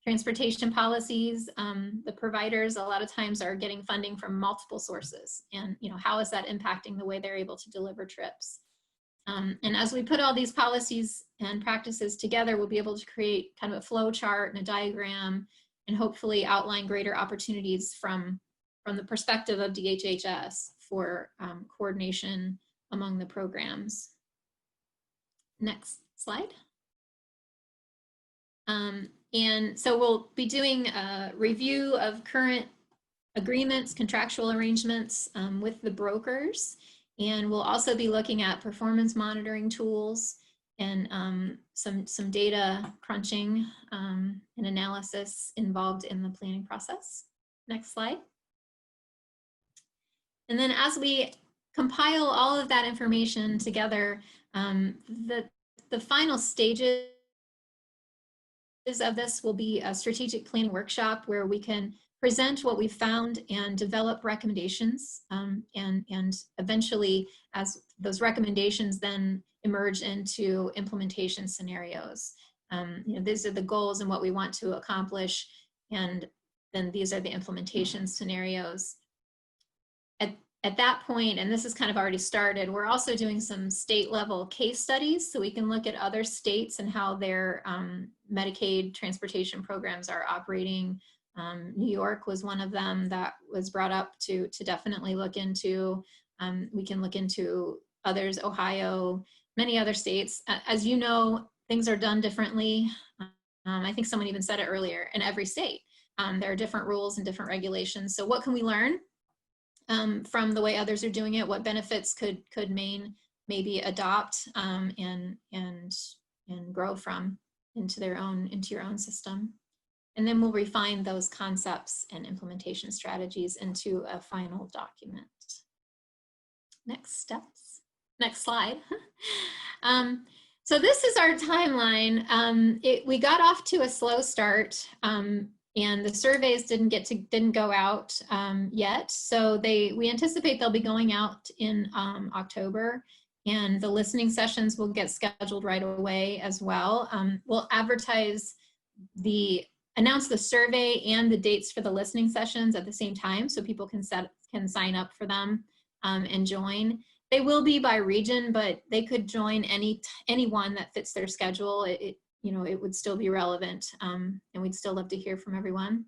transportation policies, the providers a lot of times are getting funding from multiple sources, and how is that impacting the way they're able to deliver trips? And as we put all these policies and practices together, we'll be able to create kind of a flow chart and a diagram, and hopefully outline greater opportunities from the perspective of DHHS for coordination among the programs. Next slide. And so we'll be doing a review of current agreements, contractual arrangements with the brokers. And we'll also be looking at performance monitoring tools and some data crunching and analysis involved in the planning process. Next slide. And then as we compile all of that information together, the final stages of this will be a strategic planning workshop where we can present what we found and develop recommendations, and eventually, as those recommendations then emerge into implementation scenarios. These are the goals and what we want to accomplish, and then these are the implementation scenarios. At that point, and this is kind of already started, we're also doing some state level case studies so we can look at other states and how their Medicaid transportation programs are operating. New York was one of them that was brought up to definitely look into. We can look into others, Ohio, many other states. As you know, things are done differently. I think someone even said it earlier, in every state. There are different rules and different regulations. So what can we learn from the way others are doing it? What benefits could Maine maybe adopt and grow from into your own system? And then we'll refine those concepts and implementation strategies into a final document. Next steps, next slide. So this is our timeline. We got off to a slow start, and the surveys didn't go out yet. So we anticipate they'll be going out in October, and the listening sessions will get scheduled right away as well. We'll announce the survey and the dates for the listening sessions at the same time, so people can sign up for them and join. They will be by region, but they could join any one that fits their schedule. It would still be relevant, and we'd still love to hear from everyone.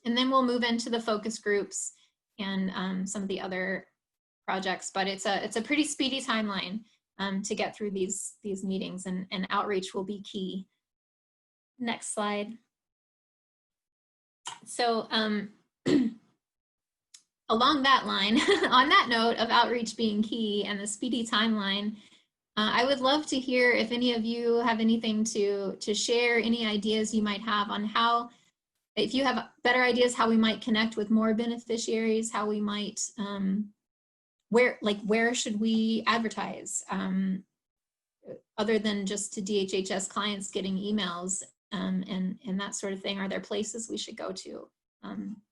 And then we'll move into the focus groups and some of the other projects, but it's a pretty speedy timeline to get through these meetings, and outreach will be key. Next slide. So along that line, on that note of outreach being key and the speedy timeline, I would love to hear if any of you have anything to share, any ideas you might have on how, if you have better ideas how we might connect with more beneficiaries, how we might, where should we advertise other than just to DHHS clients getting emails and that sort of thing? Are there places we should go to?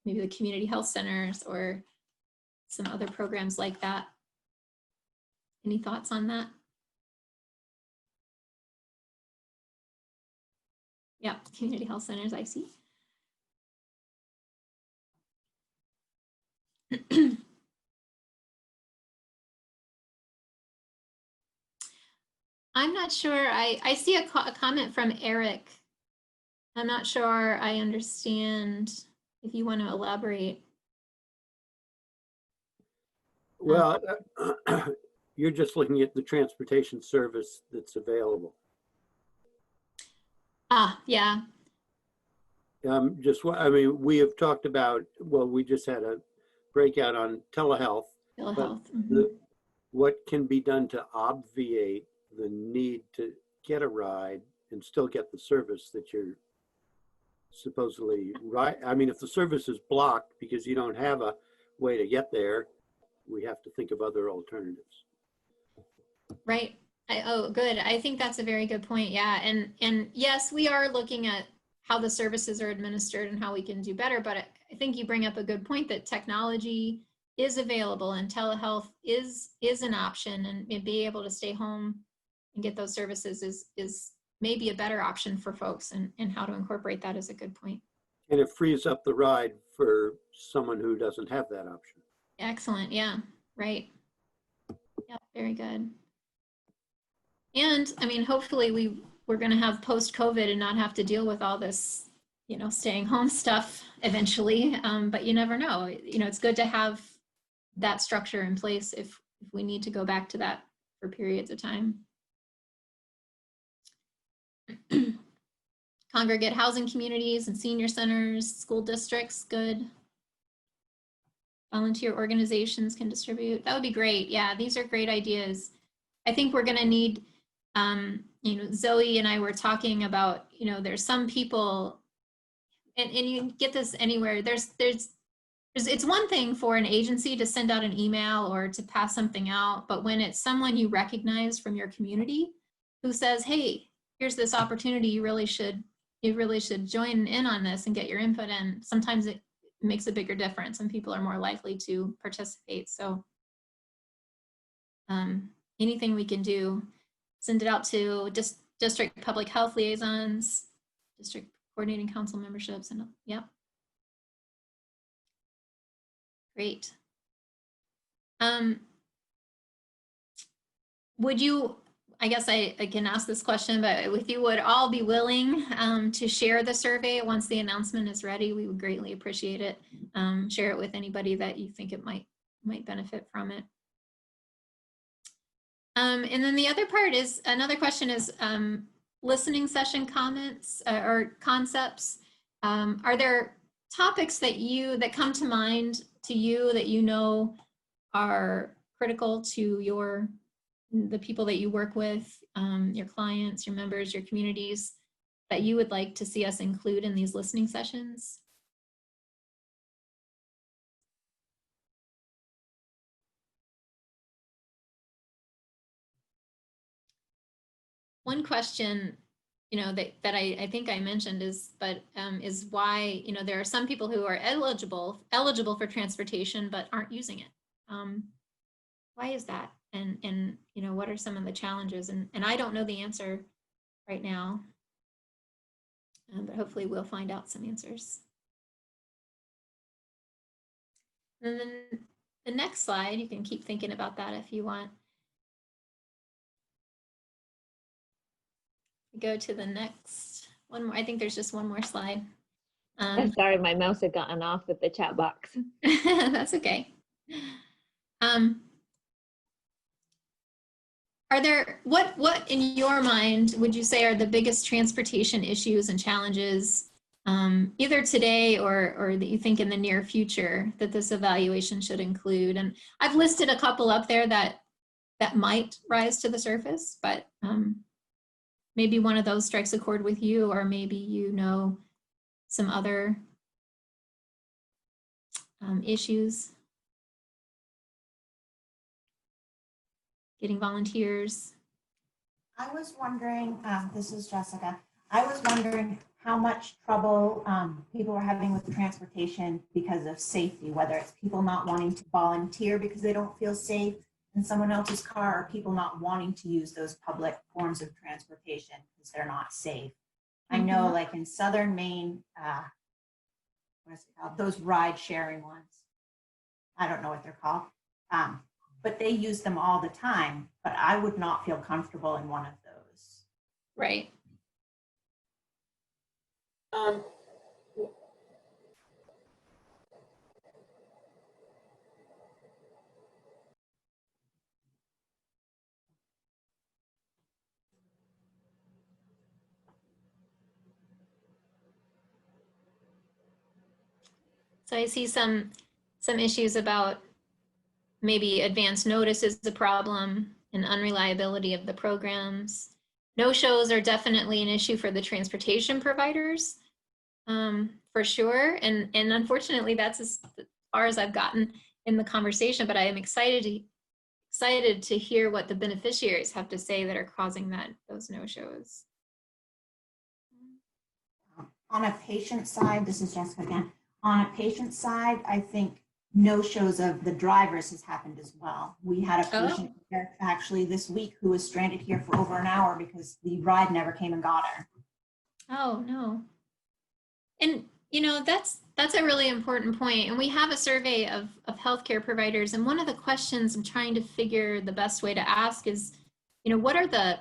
Maybe the community health centers or some other programs like that. Any thoughts on that? Yeah, community health centers, I see. I'm not sure. I see a comment from Eric. I'm not sure I understand if you want to elaborate. Well, you're just looking at the transportation service that's available. Yeah. We have talked about, well, we just had a breakout on telehealth. Telehealth. What can be done to obviate the need to get a ride and still get the service that you're supposedly right? I mean, if the service is blocked because you don't have a way to get there, we have to think of other alternatives. Right. Oh, good. I think that's a very good point. Yeah. And yes, we are looking at how the services are administered and how we can do better. But I think you bring up a good point that technology is available and telehealth is an option, and being able to stay home and get those services is maybe a better option for folks, and how to incorporate that is a good point. And it frees up the ride for someone who doesn't have that option. Excellent. Yeah. Right. Yeah. Very good. And I mean, hopefully we're going to have post-COVID and not have to deal with all this, staying home stuff eventually. But you never know. It's good to have that structure in place if we need to go back to that for periods of time. Congregate housing communities and senior centers, school districts, good. Volunteer organizations can distribute. That would be great. Yeah, these are great ideas. I think we're going to need, Zoe and I were talking about, there's some people, and you get this anywhere. There's it's one thing for an agency to send out an email or to pass something out, but when it's someone you recognize from your community who says, hey, here's this opportunity, you really should join in on this and get your input in, sometimes it makes a bigger difference and people are more likely to participate. So anything we can do, send it out to district public health liaisons, district coordinating council memberships, and yeah. Great. Would you, I guess I can ask this question, but if you would all be willing to share the survey once the announcement is ready, we would greatly appreciate it. Share it with anybody that you think it might benefit from it. And then the other part is, another question is listening session comments or concepts. Are there topics that come to mind to you that you know are critical to the people that you work with, your clients, your members, your communities, that you would like to see us include in these listening sessions? One question, that I think I mentioned is why, there are some people who are eligible for transportation but aren't using it. Why is that? And what are some of the challenges? And I don't know the answer right now, but hopefully we'll find out some answers. And then the next slide, you can keep thinking about that if you want. Go to the next one more. I think there's just one more slide. I'm sorry, my mouse had gotten off with the chat box. That's okay. Are there, what in your mind would you say are the biggest transportation issues and challenges, either today or that you think in the near future that this evaluation should include? And I've listed a couple up there that might rise to the surface, but maybe one of those strikes a chord with you, or maybe some other issues. Getting volunteers. I was wondering, this is Jessica, I was wondering how much trouble people are having with transportation because of safety, whether it's people not wanting to volunteer because they don't feel safe in someone else's car, or people not wanting to use those public forms of transportation because they're not safe. I know, like in southern Maine, what is it called? Those ride sharing ones. I don't know what they're called. But they use them all the time, but I would not feel comfortable in one of those. Right. So I see some issues about maybe advance notice is the problem and unreliability of the programs. No-shows are definitely an issue for the transportation providers, for sure. And unfortunately, that's as far as I've gotten in the conversation, but I am excited to hear what the beneficiaries have to say that are causing those no-shows. On a patient side, this is Jessica again. On a patient side, I think no-shows of the drivers has happened as well. We had a patient here actually this week who was stranded here for over an hour because the ride never came and got her. Oh, no. And, that's a really important point. And we have a survey of healthcare providers. And one of the questions I'm trying to figure the best way to ask is, what are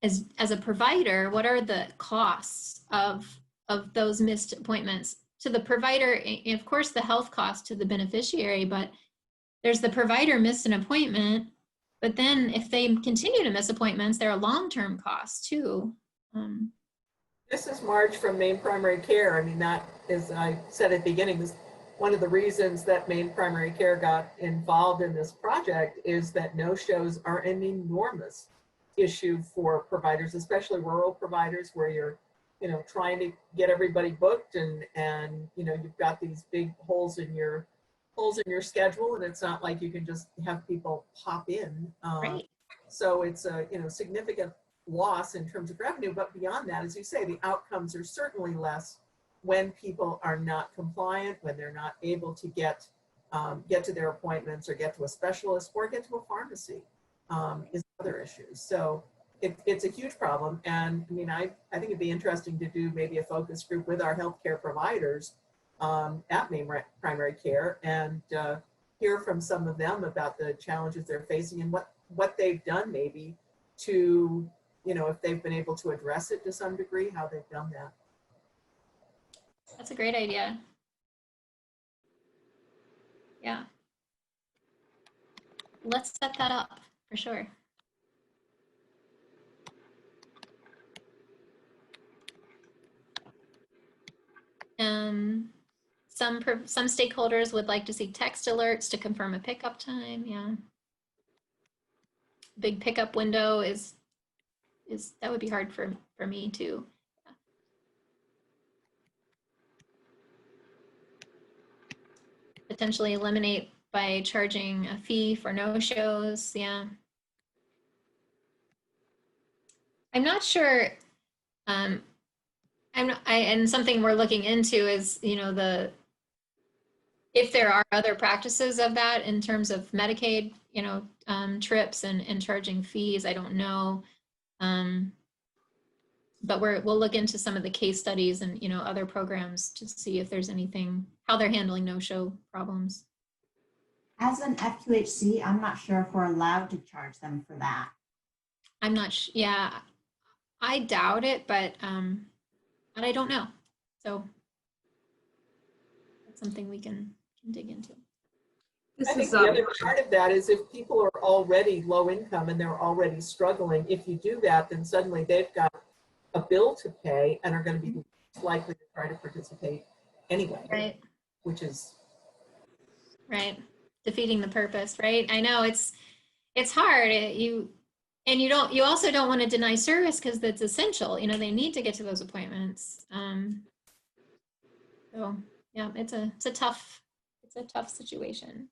as a provider, what are the costs of those missed appointments to the provider? And of course, the health cost to the beneficiary, but there's the provider missed an appointment, but then if they continue to miss appointments, there are long-term costs too. This is Marge from Maine Primary Care. I mean, that, as I said at the beginning, is one of the reasons that Maine Primary Care got involved in this project, is that no-shows are an enormous issue for providers, especially rural providers where you're trying to get everybody booked, and you've got these big holes in your schedule, and it's not like you can just have people pop in. Right. So it's a significant loss in terms of revenue. But beyond that, as you say, the outcomes are certainly less when people are not compliant, when they're not able to get to their appointments or get to a specialist or get to a pharmacy, is other issues. So it's a huge problem. And I mean, I think it'd be interesting to do maybe a focus group with our healthcare providers at Maine Primary Care and hear from some of them about the challenges they're facing and what they've done maybe to, if they've been able to address it to some degree, how they've done that. That's a great idea. Yeah. Let's set that up for sure. Some stakeholders would like to see text alerts to confirm a pickup time. Yeah. Big pickup window is that would be hard for me too. Yeah. Potentially eliminate by charging a fee for no-shows. Yeah. I'm not sure. And something we're looking into is, if there are other practices of that in terms of Medicaid, trips and charging fees. I don't know. But we'll look into some of the case studies and, other programs to see if there's anything, how they're handling no-show problems. As an FQHC, I'm not sure if we're allowed to charge them for that. I'm not yeah, I doubt it, but I don't know. So that's something we can dig into. I think the other part of that is if people are already low income and they're already struggling, if you do that, then suddenly they've got a bill to pay and are going to be likely to try to participate anyway. Right. Which is right. Defeating the purpose, right? I know it's hard. You also don't want to deny service because that's essential. They need to get to those appointments. So yeah, it's a tough situation.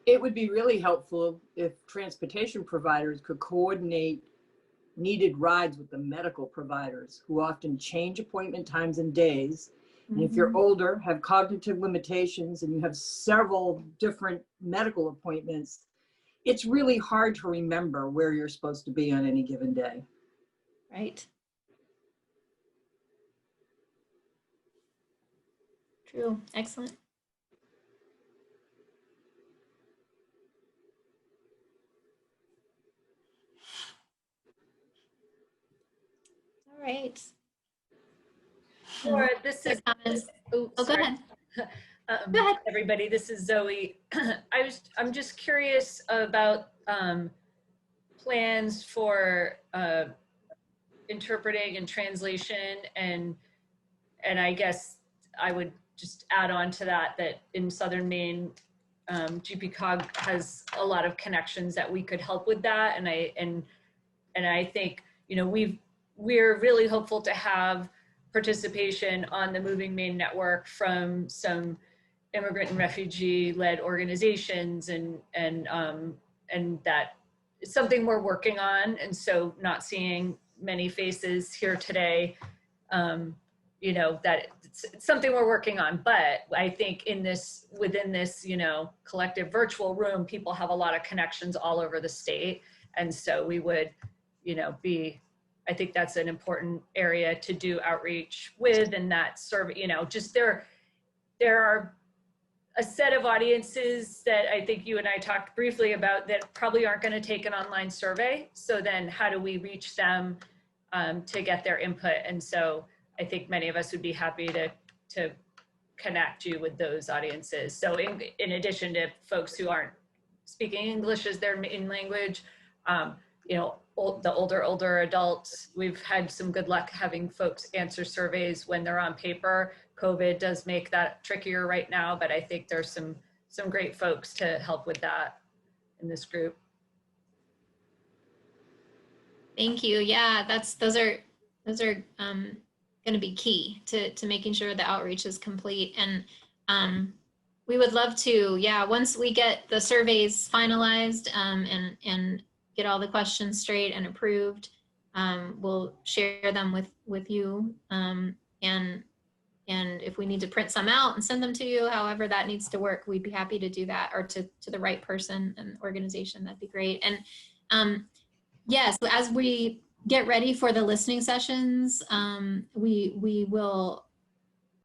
It would be really helpful if transportation providers could coordinate needed rides with the medical providers who often change appointment times and days. And if you're older, have cognitive limitations, and you have several different medical appointments, it's really hard to remember where you're supposed to be on any given day. Right. True. Excellent. All right. Laura, this is, go ahead. Go ahead, everybody. This is Zoe. I'm just curious about plans for interpreting and translation, and I guess I would just add on to that in Southern Maine, GPCOG has a lot of connections that we could help with that, and I think we're really hopeful to have participation on the Moving Maine network from some immigrant and refugee-led organizations, and that is something we're working on. And so, not seeing many faces here today, that it's something we're working on. But I think within this, collective virtual room, people have a lot of connections all over the state, and so we would, I think that's an important area to do outreach with, and that survey, just there are a set of audiences that I think you and I talked briefly about that probably aren't going to take an online survey. So then how do we reach them to get their input? And so I think many of us would be happy to connect you with those audiences. So in addition to folks who aren't speaking English as their main language, the older adults, we've had some good luck having folks answer surveys when they're on paper. COVID does make that trickier right now, but I think there's some great folks to help with that in this group. Thank you. Yeah, those are those are going to be key to making sure the outreach is complete. And we would love to, yeah, once we get the surveys finalized and get all the questions straight and approved, we'll share them with you. And if we need to print some out and send them to you, however that needs to work, we'd be happy to do that, or to the right person and organization, that'd be great. And yes, as we get ready for the listening sessions, we will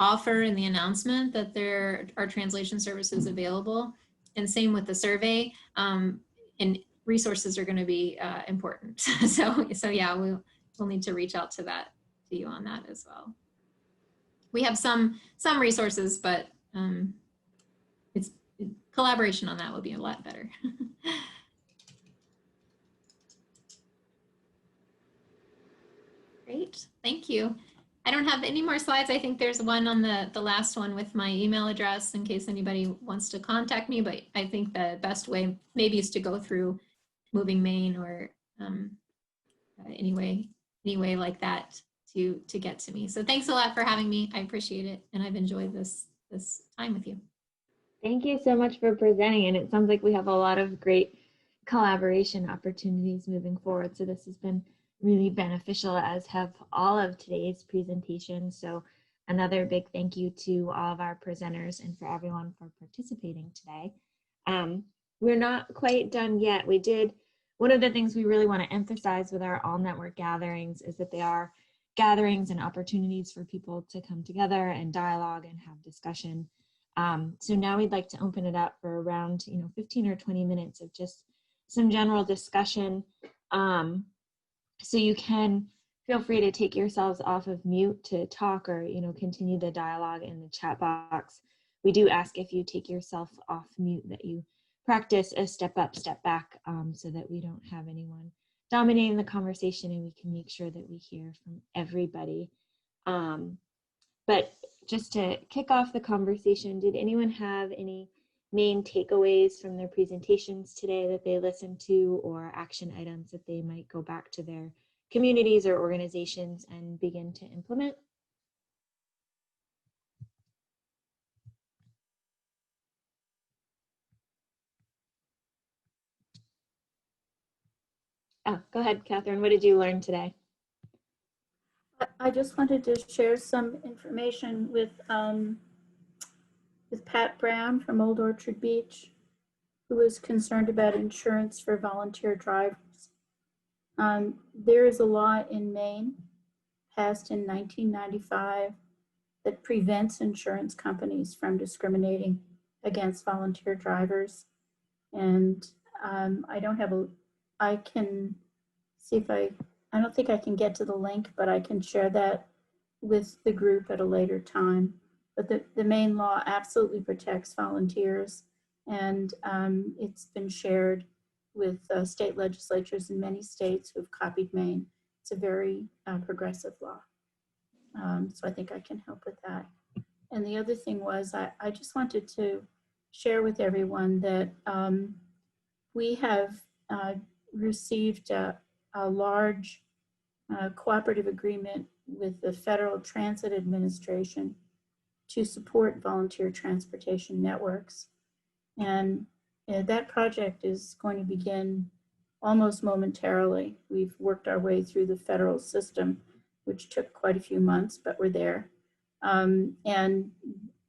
offer in the announcement that there are translation services available, and same with the survey. And resources are going to be important. So yeah, we'll need to reach out to you on that as well. We have some resources, but collaboration on that will be a lot better. Great, thank you. I don't have any more slides. I think there's one on the last one with my email address in case anybody wants to contact me, but I think the best way maybe is to go through Moving Maine or any way like that to get to me. So thanks a lot for having me. I appreciate it, and I've enjoyed this time with you. Thank you so much for presenting, and it sounds like we have a lot of great collaboration opportunities moving forward. So this has been really beneficial, as have all of today's presentations. So another big thank you to all of our presenters and for everyone for participating today. We're not quite done yet. One of the things we really want to emphasize with our all network gatherings is that they are gatherings and opportunities for people to come together and dialogue and have discussion. So now we'd like to open it up for around 15 or 20 minutes of just some general discussion. So you can feel free to take yourselves off of mute to talk, or continue the dialogue in the chat box. We do ask, if you take yourself off mute, that you practice a step up, step back, so that we don't have anyone dominating the conversation, and we can make sure that we hear from everybody. But just to kick off the conversation, did anyone have any main takeaways from their presentations today that they listened to, or action items that they might go back to their communities or organizations and begin to implement? Oh, go ahead, Catherine. What did you learn today? I just wanted to share some information with Pat Brown from Old Orchard Beach, who is concerned about insurance for volunteer drivers. There is a law in Maine passed in 1995 that prevents insurance companies from discriminating against volunteer drivers. And I can see if I don't think I can get to the link, but I can share that with the group at a later time. But the Maine law absolutely protects volunteers, and it's been shared with state legislatures in many states who have copied Maine. It's a very progressive law. So I think I can help with that. And the other thing was, I just wanted to share with everyone that we have received a large cooperative agreement with the Federal Transit Administration to support volunteer transportation networks. And that project is going to begin almost momentarily. We've worked our way through the federal system, which took quite a few months, but we're there. And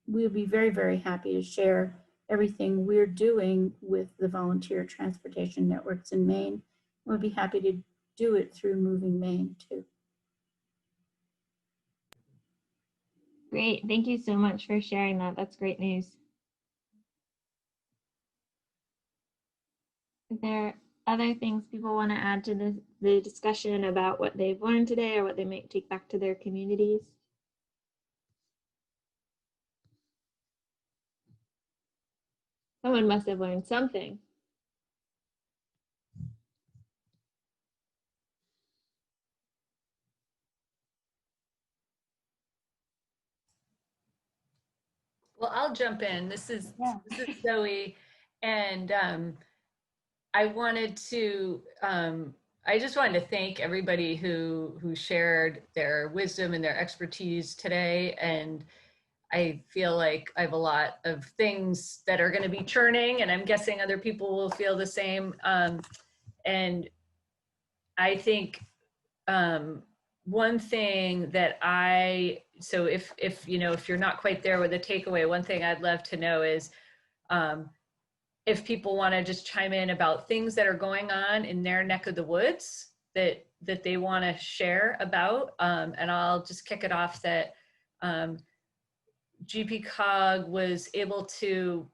we'll be very, very happy to share everything we're doing with the volunteer transportation networks in Maine. We'll be happy to do it through Moving Maine too. Great, thank you so much for sharing that. That's great news. Are there other things people want to add to the discussion about what they've learned today, or what they might take back to their communities? Someone must have learned something. Well, I'll jump in. This is Zoe, and I wanted to I just wanted to thank everybody who shared their wisdom and their expertise today. And I feel like I have a lot of things that are going to be churning, and I'm guessing other people will feel the same. And I think one thing that so if you're not quite there with a takeaway, one thing I'd love to know is if people want to just chime in about things that are going on in their neck of the woods that they want to share about. And I'll just kick it off that GPCOG was able to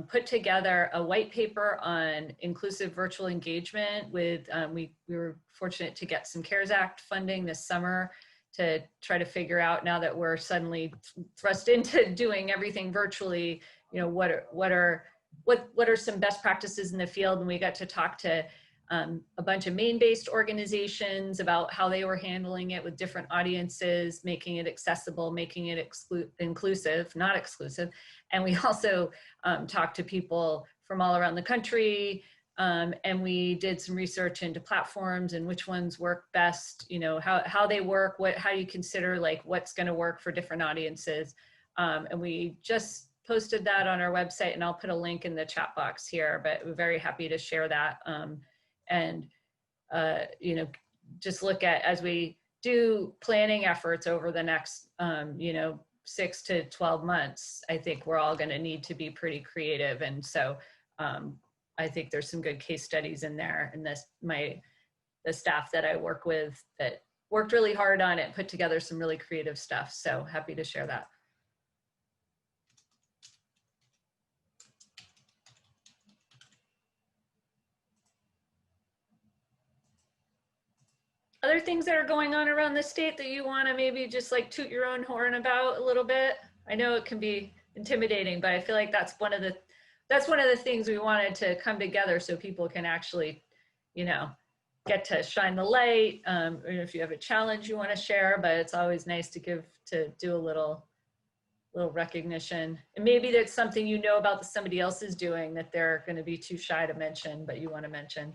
put together a white paper on inclusive virtual engagement with, we were fortunate to get some CARES Act funding this summer to try to figure out, now that we're suddenly thrust into doing everything virtually, what are some best practices in the field. And we got to talk to a bunch of Maine-based organizations about how they were handling it with different audiences, making it accessible, making it inclusive, not exclusive. And we also talked to people from all around the country, and we did some research into platforms and which ones work best, how they work, how you consider like what's going to work for different audiences. And we just posted that on our website, and I'll put a link in the chat box here, but we're very happy to share that. And just look at, as we do planning efforts over the next 6 to 12 months, I think we're all going to need to be pretty creative. And so I think there's some good case studies in there, and the staff that I work with that worked really hard on it, put together some really creative stuff. So happy to share that. Other things that are going on around the state that you want to maybe just like toot your own horn about a little bit? I know it can be intimidating, but I feel like that's one of the things we wanted to come together so people can actually, get to shine the light. Or if you have a challenge you want to share, but it's always nice to do a little recognition. And maybe that's something about that somebody else is doing that they're going to be too shy to mention, but you want to mention.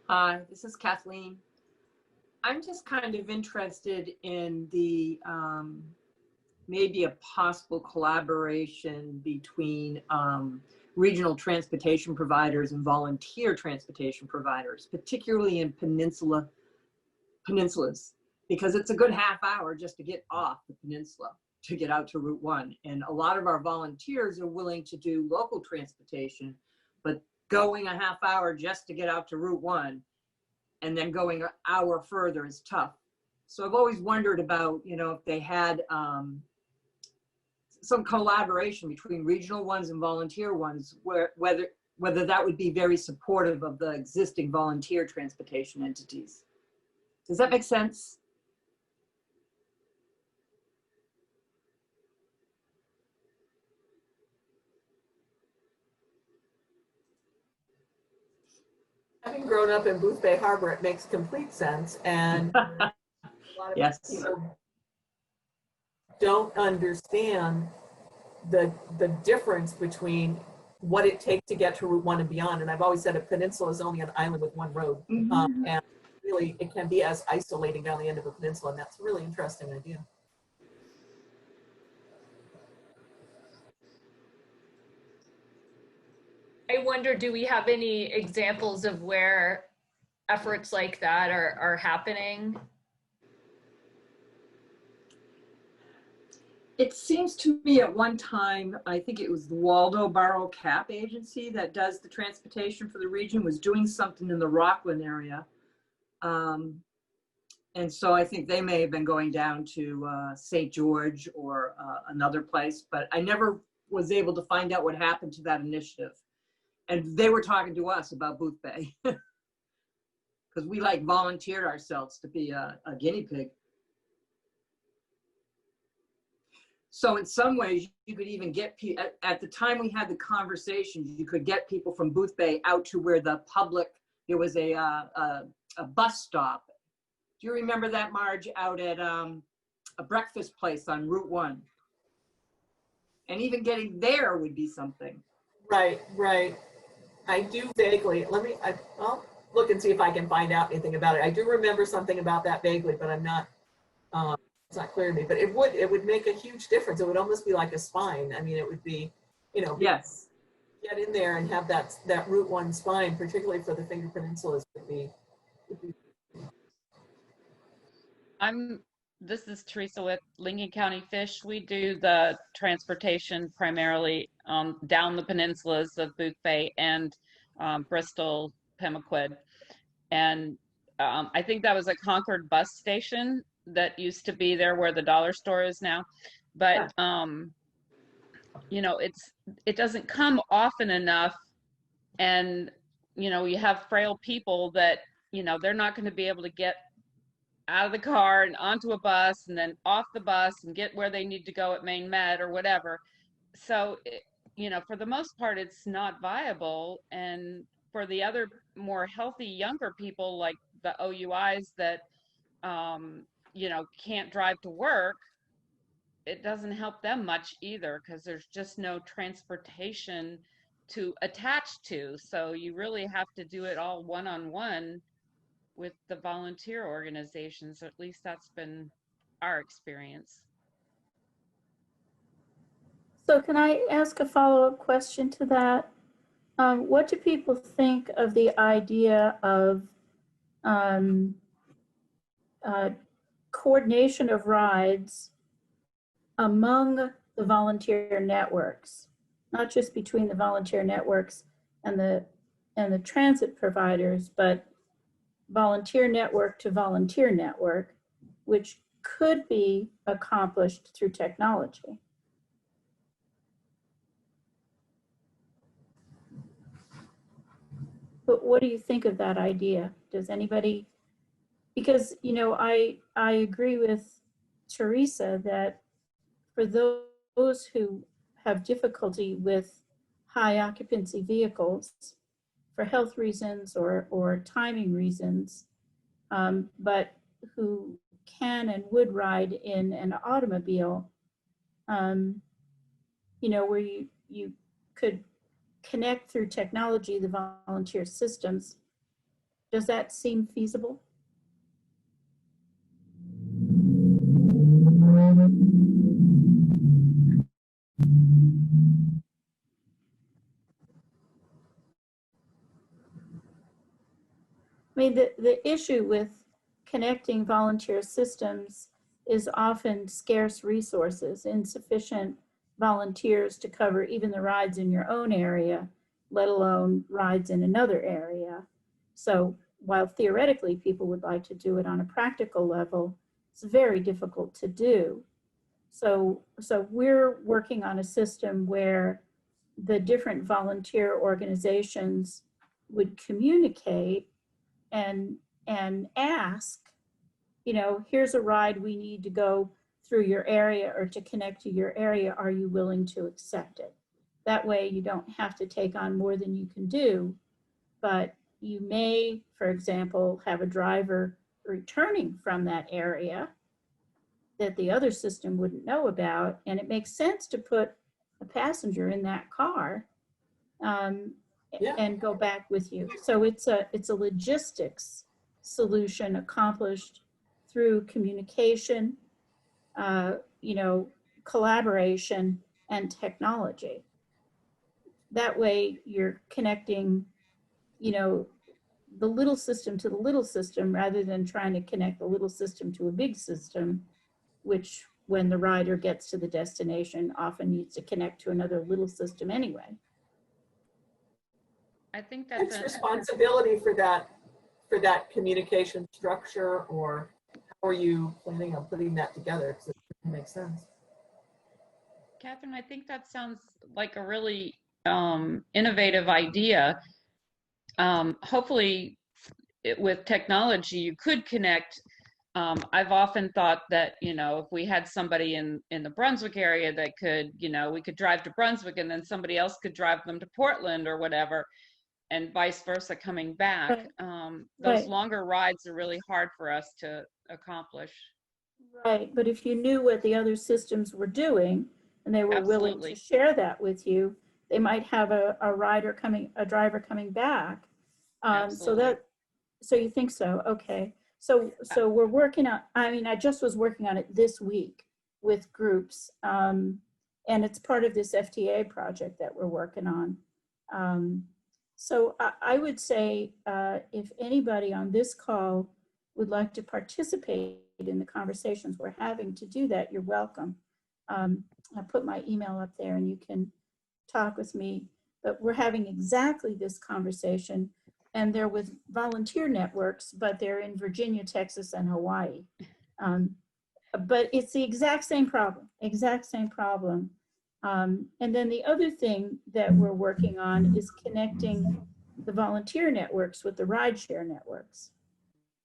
Hi, this is Kathleen. I'm just kind of interested in the maybe a possible collaboration between regional transportation providers and volunteer transportation providers, particularly in peninsulas, because it's a good half hour just to get off the peninsula to get out to Route 1. And a lot of our volunteers are willing to do local transportation, but going a half hour just to get out to Route 1 and then going an hour further is tough. So I've always wondered about, if they had some collaboration between regional ones and volunteer ones, whether that would be very supportive of the existing volunteer transportation entities. Does that make sense? Having grown up in Booth Bay Harbor, it makes complete sense. And a lot of Yes. people don't understand the difference between what it takes to get to Route 1 and beyond. And I've always said a peninsula is only an island with one road. Mm-hmm. And really, it can be as isolating down the end of a peninsula. And that's a really interesting idea. I wonder, do we have any examples of where efforts like that are happening? It seems to me at one time, I think it was the Waldo Borough Cap Agency that does the transportation for the region, was doing something in the Rockland area. And so I think they may have been going down to St. George or another place, but I never was able to find out what happened to that initiative. And they were talking to us about Booth Bay because we volunteered ourselves to be a guinea pig. So in some ways, you could even get people, at the time we had the conversations, you could get people from Booth Bay out to where the public, there was a bus stop Do you remember that, Marge, out at a breakfast place on Route 1? And even getting there would be something. Right, right. I do vaguely. I'll look and see if I can find out anything about it. I do remember something about that vaguely, but I'm not. It's not clear to me. But it would make a huge difference. It would almost be like a spine. I mean, it would be, you know. Yes. Get in there and have that Route 1 spine, particularly for the Finger Peninsulas, would be. This is Teresa with Lincoln County Fish. We do the transportation primarily down the peninsulas of Boothbay and Bristol, Pemaquid. And I think that was a Concord bus station that used to be there where the dollar store is now. But, you know, it doesn't come often enough. And, you know, you have frail people that, you know, they're not going to be able to get out of the car and onto a bus and then off the bus and get where they need to go at Maine Med or whatever. So, you know, for the most part, it's not viable. And for the other more healthy, younger people like the OUIs that, you know, can't drive to work, it doesn't help them much either because there's just no transportation to attach to. So you really have to do it all one-on-one with the volunteer organizations. At least that's been our experience. So can I ask a follow-up question to that? What do people think of the idea of coordination of rides among the volunteer networks, not just between the volunteer networks and the transit providers, but volunteer network to volunteer network, which could be accomplished through technology? But what do you think of that idea? Does anybody, because, you know, I agree with Teresa that for those who have difficulty with high occupancy vehicles for health reasons or timing reasons, but who can and would ride in an automobile, you know, where you could connect through technology the volunteer systems. Does that seem feasible? I mean, the issue with connecting volunteer systems is often scarce resources, insufficient volunteers to cover even the rides in your own area, let alone rides in another area. So while theoretically people would like to do it on a practical level, it's very difficult to do. So we're working on a system where the different volunteer organizations would communicate and ask, you know, here's a ride we need to go through your area or to connect to your area. Are you willing to accept it? That way you don't have to take on more than you can do, but you may, for example, have a driver returning from that area that the other system wouldn't know about. And it makes sense to put a passenger in that car and go back with you. So it's a logistics solution accomplished through communication, you know, collaboration and technology. That way you're connecting, you know, the little system to the little system rather than trying to connect the little system to a big system, which when the rider gets to the destination often needs to connect to another little system anyway. I think that's It's responsibility for that communication structure, or how are you planning on putting that together? Because it makes sense. Catherine, I think that sounds like a really innovative idea. Hopefully with technology, you could connect. I've often thought that, you know, if we had somebody in the Brunswick area that could, you know, we could drive to Brunswick and then somebody else could drive them to Portland or whatever. and vice versa coming back. Right. Those Right. longer rides are really hard for us to accomplish. Right, but if you knew what the other systems were doing and they were willing to Absolutely. share that with you, they might have a driver coming back. Absolutely. So you think so, okay. So we're working on, I mean, I just was working on it this week with groups. And it's part of this FTA project that we're working on. So I would say if anybody on this call would like to participate in the conversations we're having, to do that, you're welcome. I put my email up there and you can talk with me, but we're having exactly this conversation, and they're with volunteer networks, but they're in Virginia, Texas, and Hawaii. But it's the exact same problem, exact same problem. And then the other thing that we're working on is connecting the volunteer networks with the rideshare networks.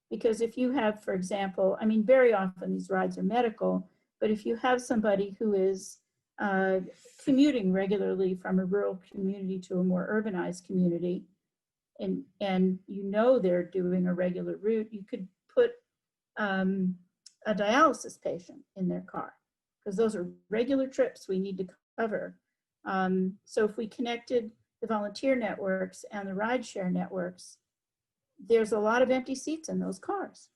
Because if you have, for example, I mean, very often these rides are medical, but if you have somebody who is commuting regularly from a rural community to a more urbanized community, and you know they're doing a regular route, you could put a dialysis patient in their car, because those are regular trips we need to cover. So if we connected the volunteer networks and the rideshare networks, there's a lot of empty seats in those cars,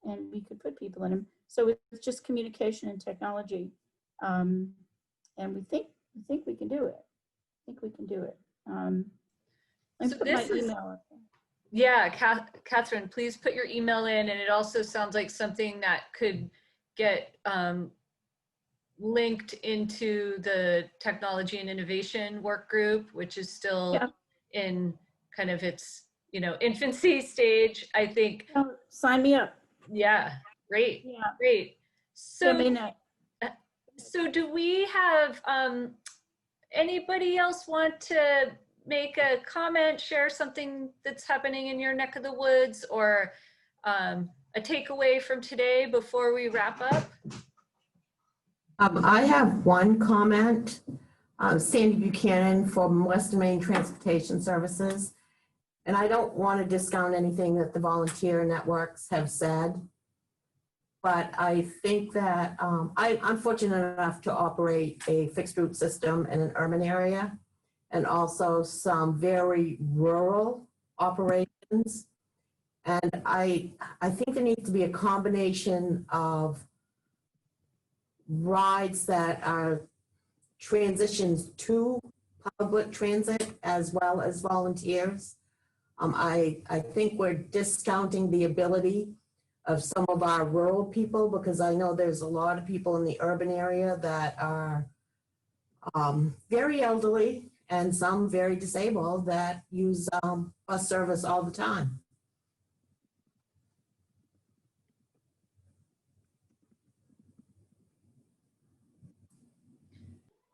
and we could put people in them. So it's just communication and technology, and we think we can do it. I think we can do it. I So put my this is, email up there. yeah, Catherine, please put your email in, and it also sounds like something that could get linked into the technology and innovation work group, which is still in kind of its, you know, infancy stage, I think. Oh, sign me up. Yeah, great, Yeah. great. So, I mean, so do we have anybody else want to make a comment, share something that's happening in your neck of the woods, or a takeaway from today before we wrap up? I have one comment. Sandy Buchanan from Western Maine Transportation Services. And I don't want to discount anything that the volunteer networks have said, but I think that I'm fortunate enough to operate a fixed route system in an urban area and also some very rural operations. And I think there needs to be a combination of rides that are transitions to public transit as well as volunteers. I think we're discounting the ability of some of our rural people, because I know there's a lot of people in the urban area that are very elderly and some very disabled that use bus service all the time.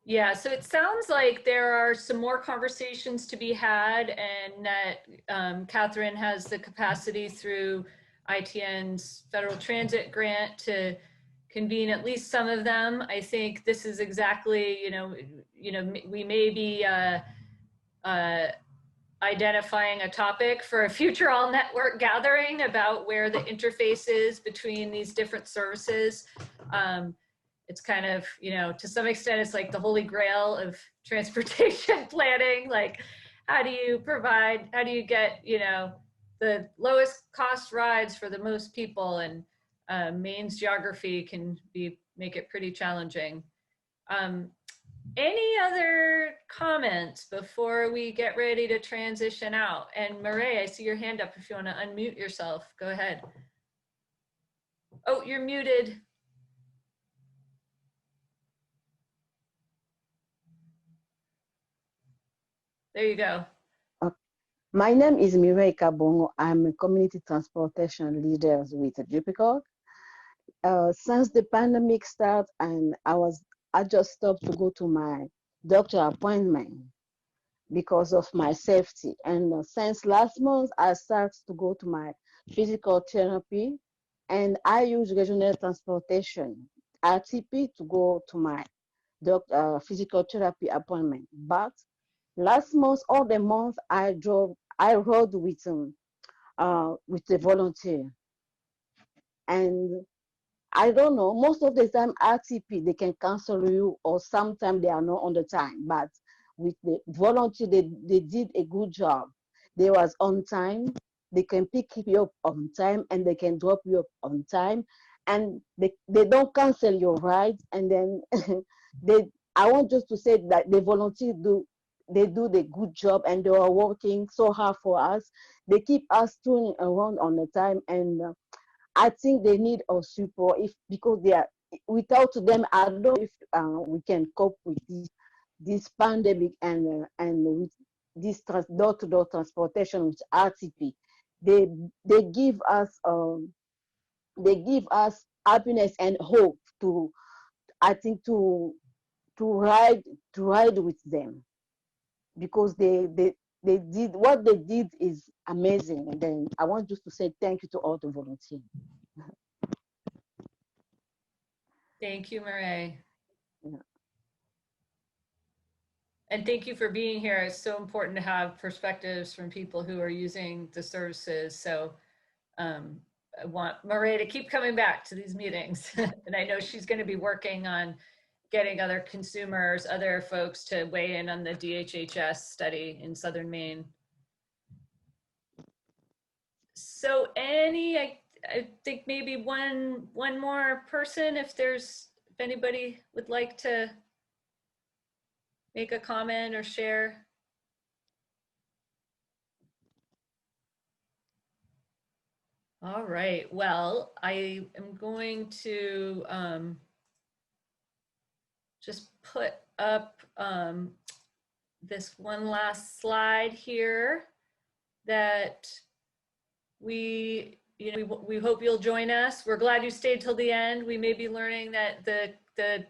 Yeah, so it sounds like there are some more conversations to be had, and that Catherine has the capacity through ITN's federal transit grant to convene at least some of them. I think this is exactly, you know, we may be identifying a topic for a future all network gathering about where the interface is between these different services. It's kind of, you know, to some extent, it's like the holy grail of transportation planning. Like, how do you get, you know, the lowest cost rides for the most people? And Maine's geography can make it pretty challenging. Any other comments before we get ready to transition out? And Marae, I see your hand up if you want to unmute yourself. Go ahead. Oh, you're muted. There you go. My name is Mireille Kabongo. I'm a community transportation leader with JPCOG. Since the pandemic started, and I just stopped to go to my doctor appointment because of my safety. And since last month, I started to go to my physical therapy, and I use regional transportation, RTP, to go to my physical therapy appointment. But last month, all the month, I I rode with the volunteer, and I don't know, most of the time RTP, they can cancel you, or sometimes they are not on the time. But with the volunteer, they did a good job. They was on time. They can pick you up on time, and they can drop you up on time. And they don't cancel your ride. And then I want just to say that the volunteers do the good job, and they are working so hard for us. They keep us tuning around on the time, and I think they need our support because they are, without them, I don't know if we can cope with this pandemic and with this door-to-door transportation with RTP. They give us happiness and hope to, I think, to ride with them, because they did what they did is amazing. And then I want just to say thank you to all the volunteers. Thank you, Marae. Yeah. And thank you for being here. It's so important to have perspectives from people who are using the services. So I want Marae to keep coming back to these meetings. And I know she's going to be working on getting other consumers, other folks to weigh in on the DHHS study in Southern Maine. So I think maybe one more person, if anybody would like to make a comment or share. All right, well, I am going to just put up this one last slide here that we hope you'll join us. We're glad you stayed till the end. We may be learning that the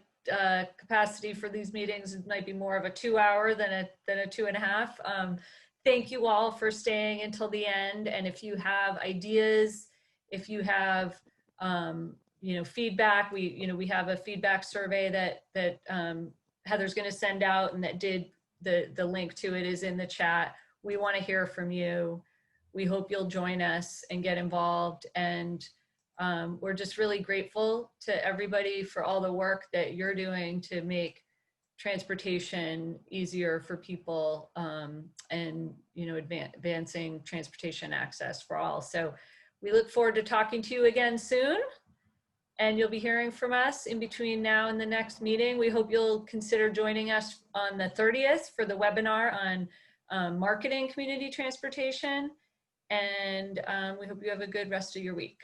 capacity for these meetings might be more of a 2-hour than a 2.5. Thank you all for staying until the end. And if you have ideas, if you have feedback, we have a feedback survey that Heather's going to send out, and that the link to it is in the chat. We want to hear from you. We hope you'll join us and get involved. And we're just really grateful to everybody for all the work that you're doing to make transportation easier for people, and advancing transportation access for all. So we look forward to talking to you again soon, and you'll be hearing from us in between now and the next meeting. We hope you'll consider joining us on the 30th for the webinar on marketing community transportation, and we hope you have a good rest of your week.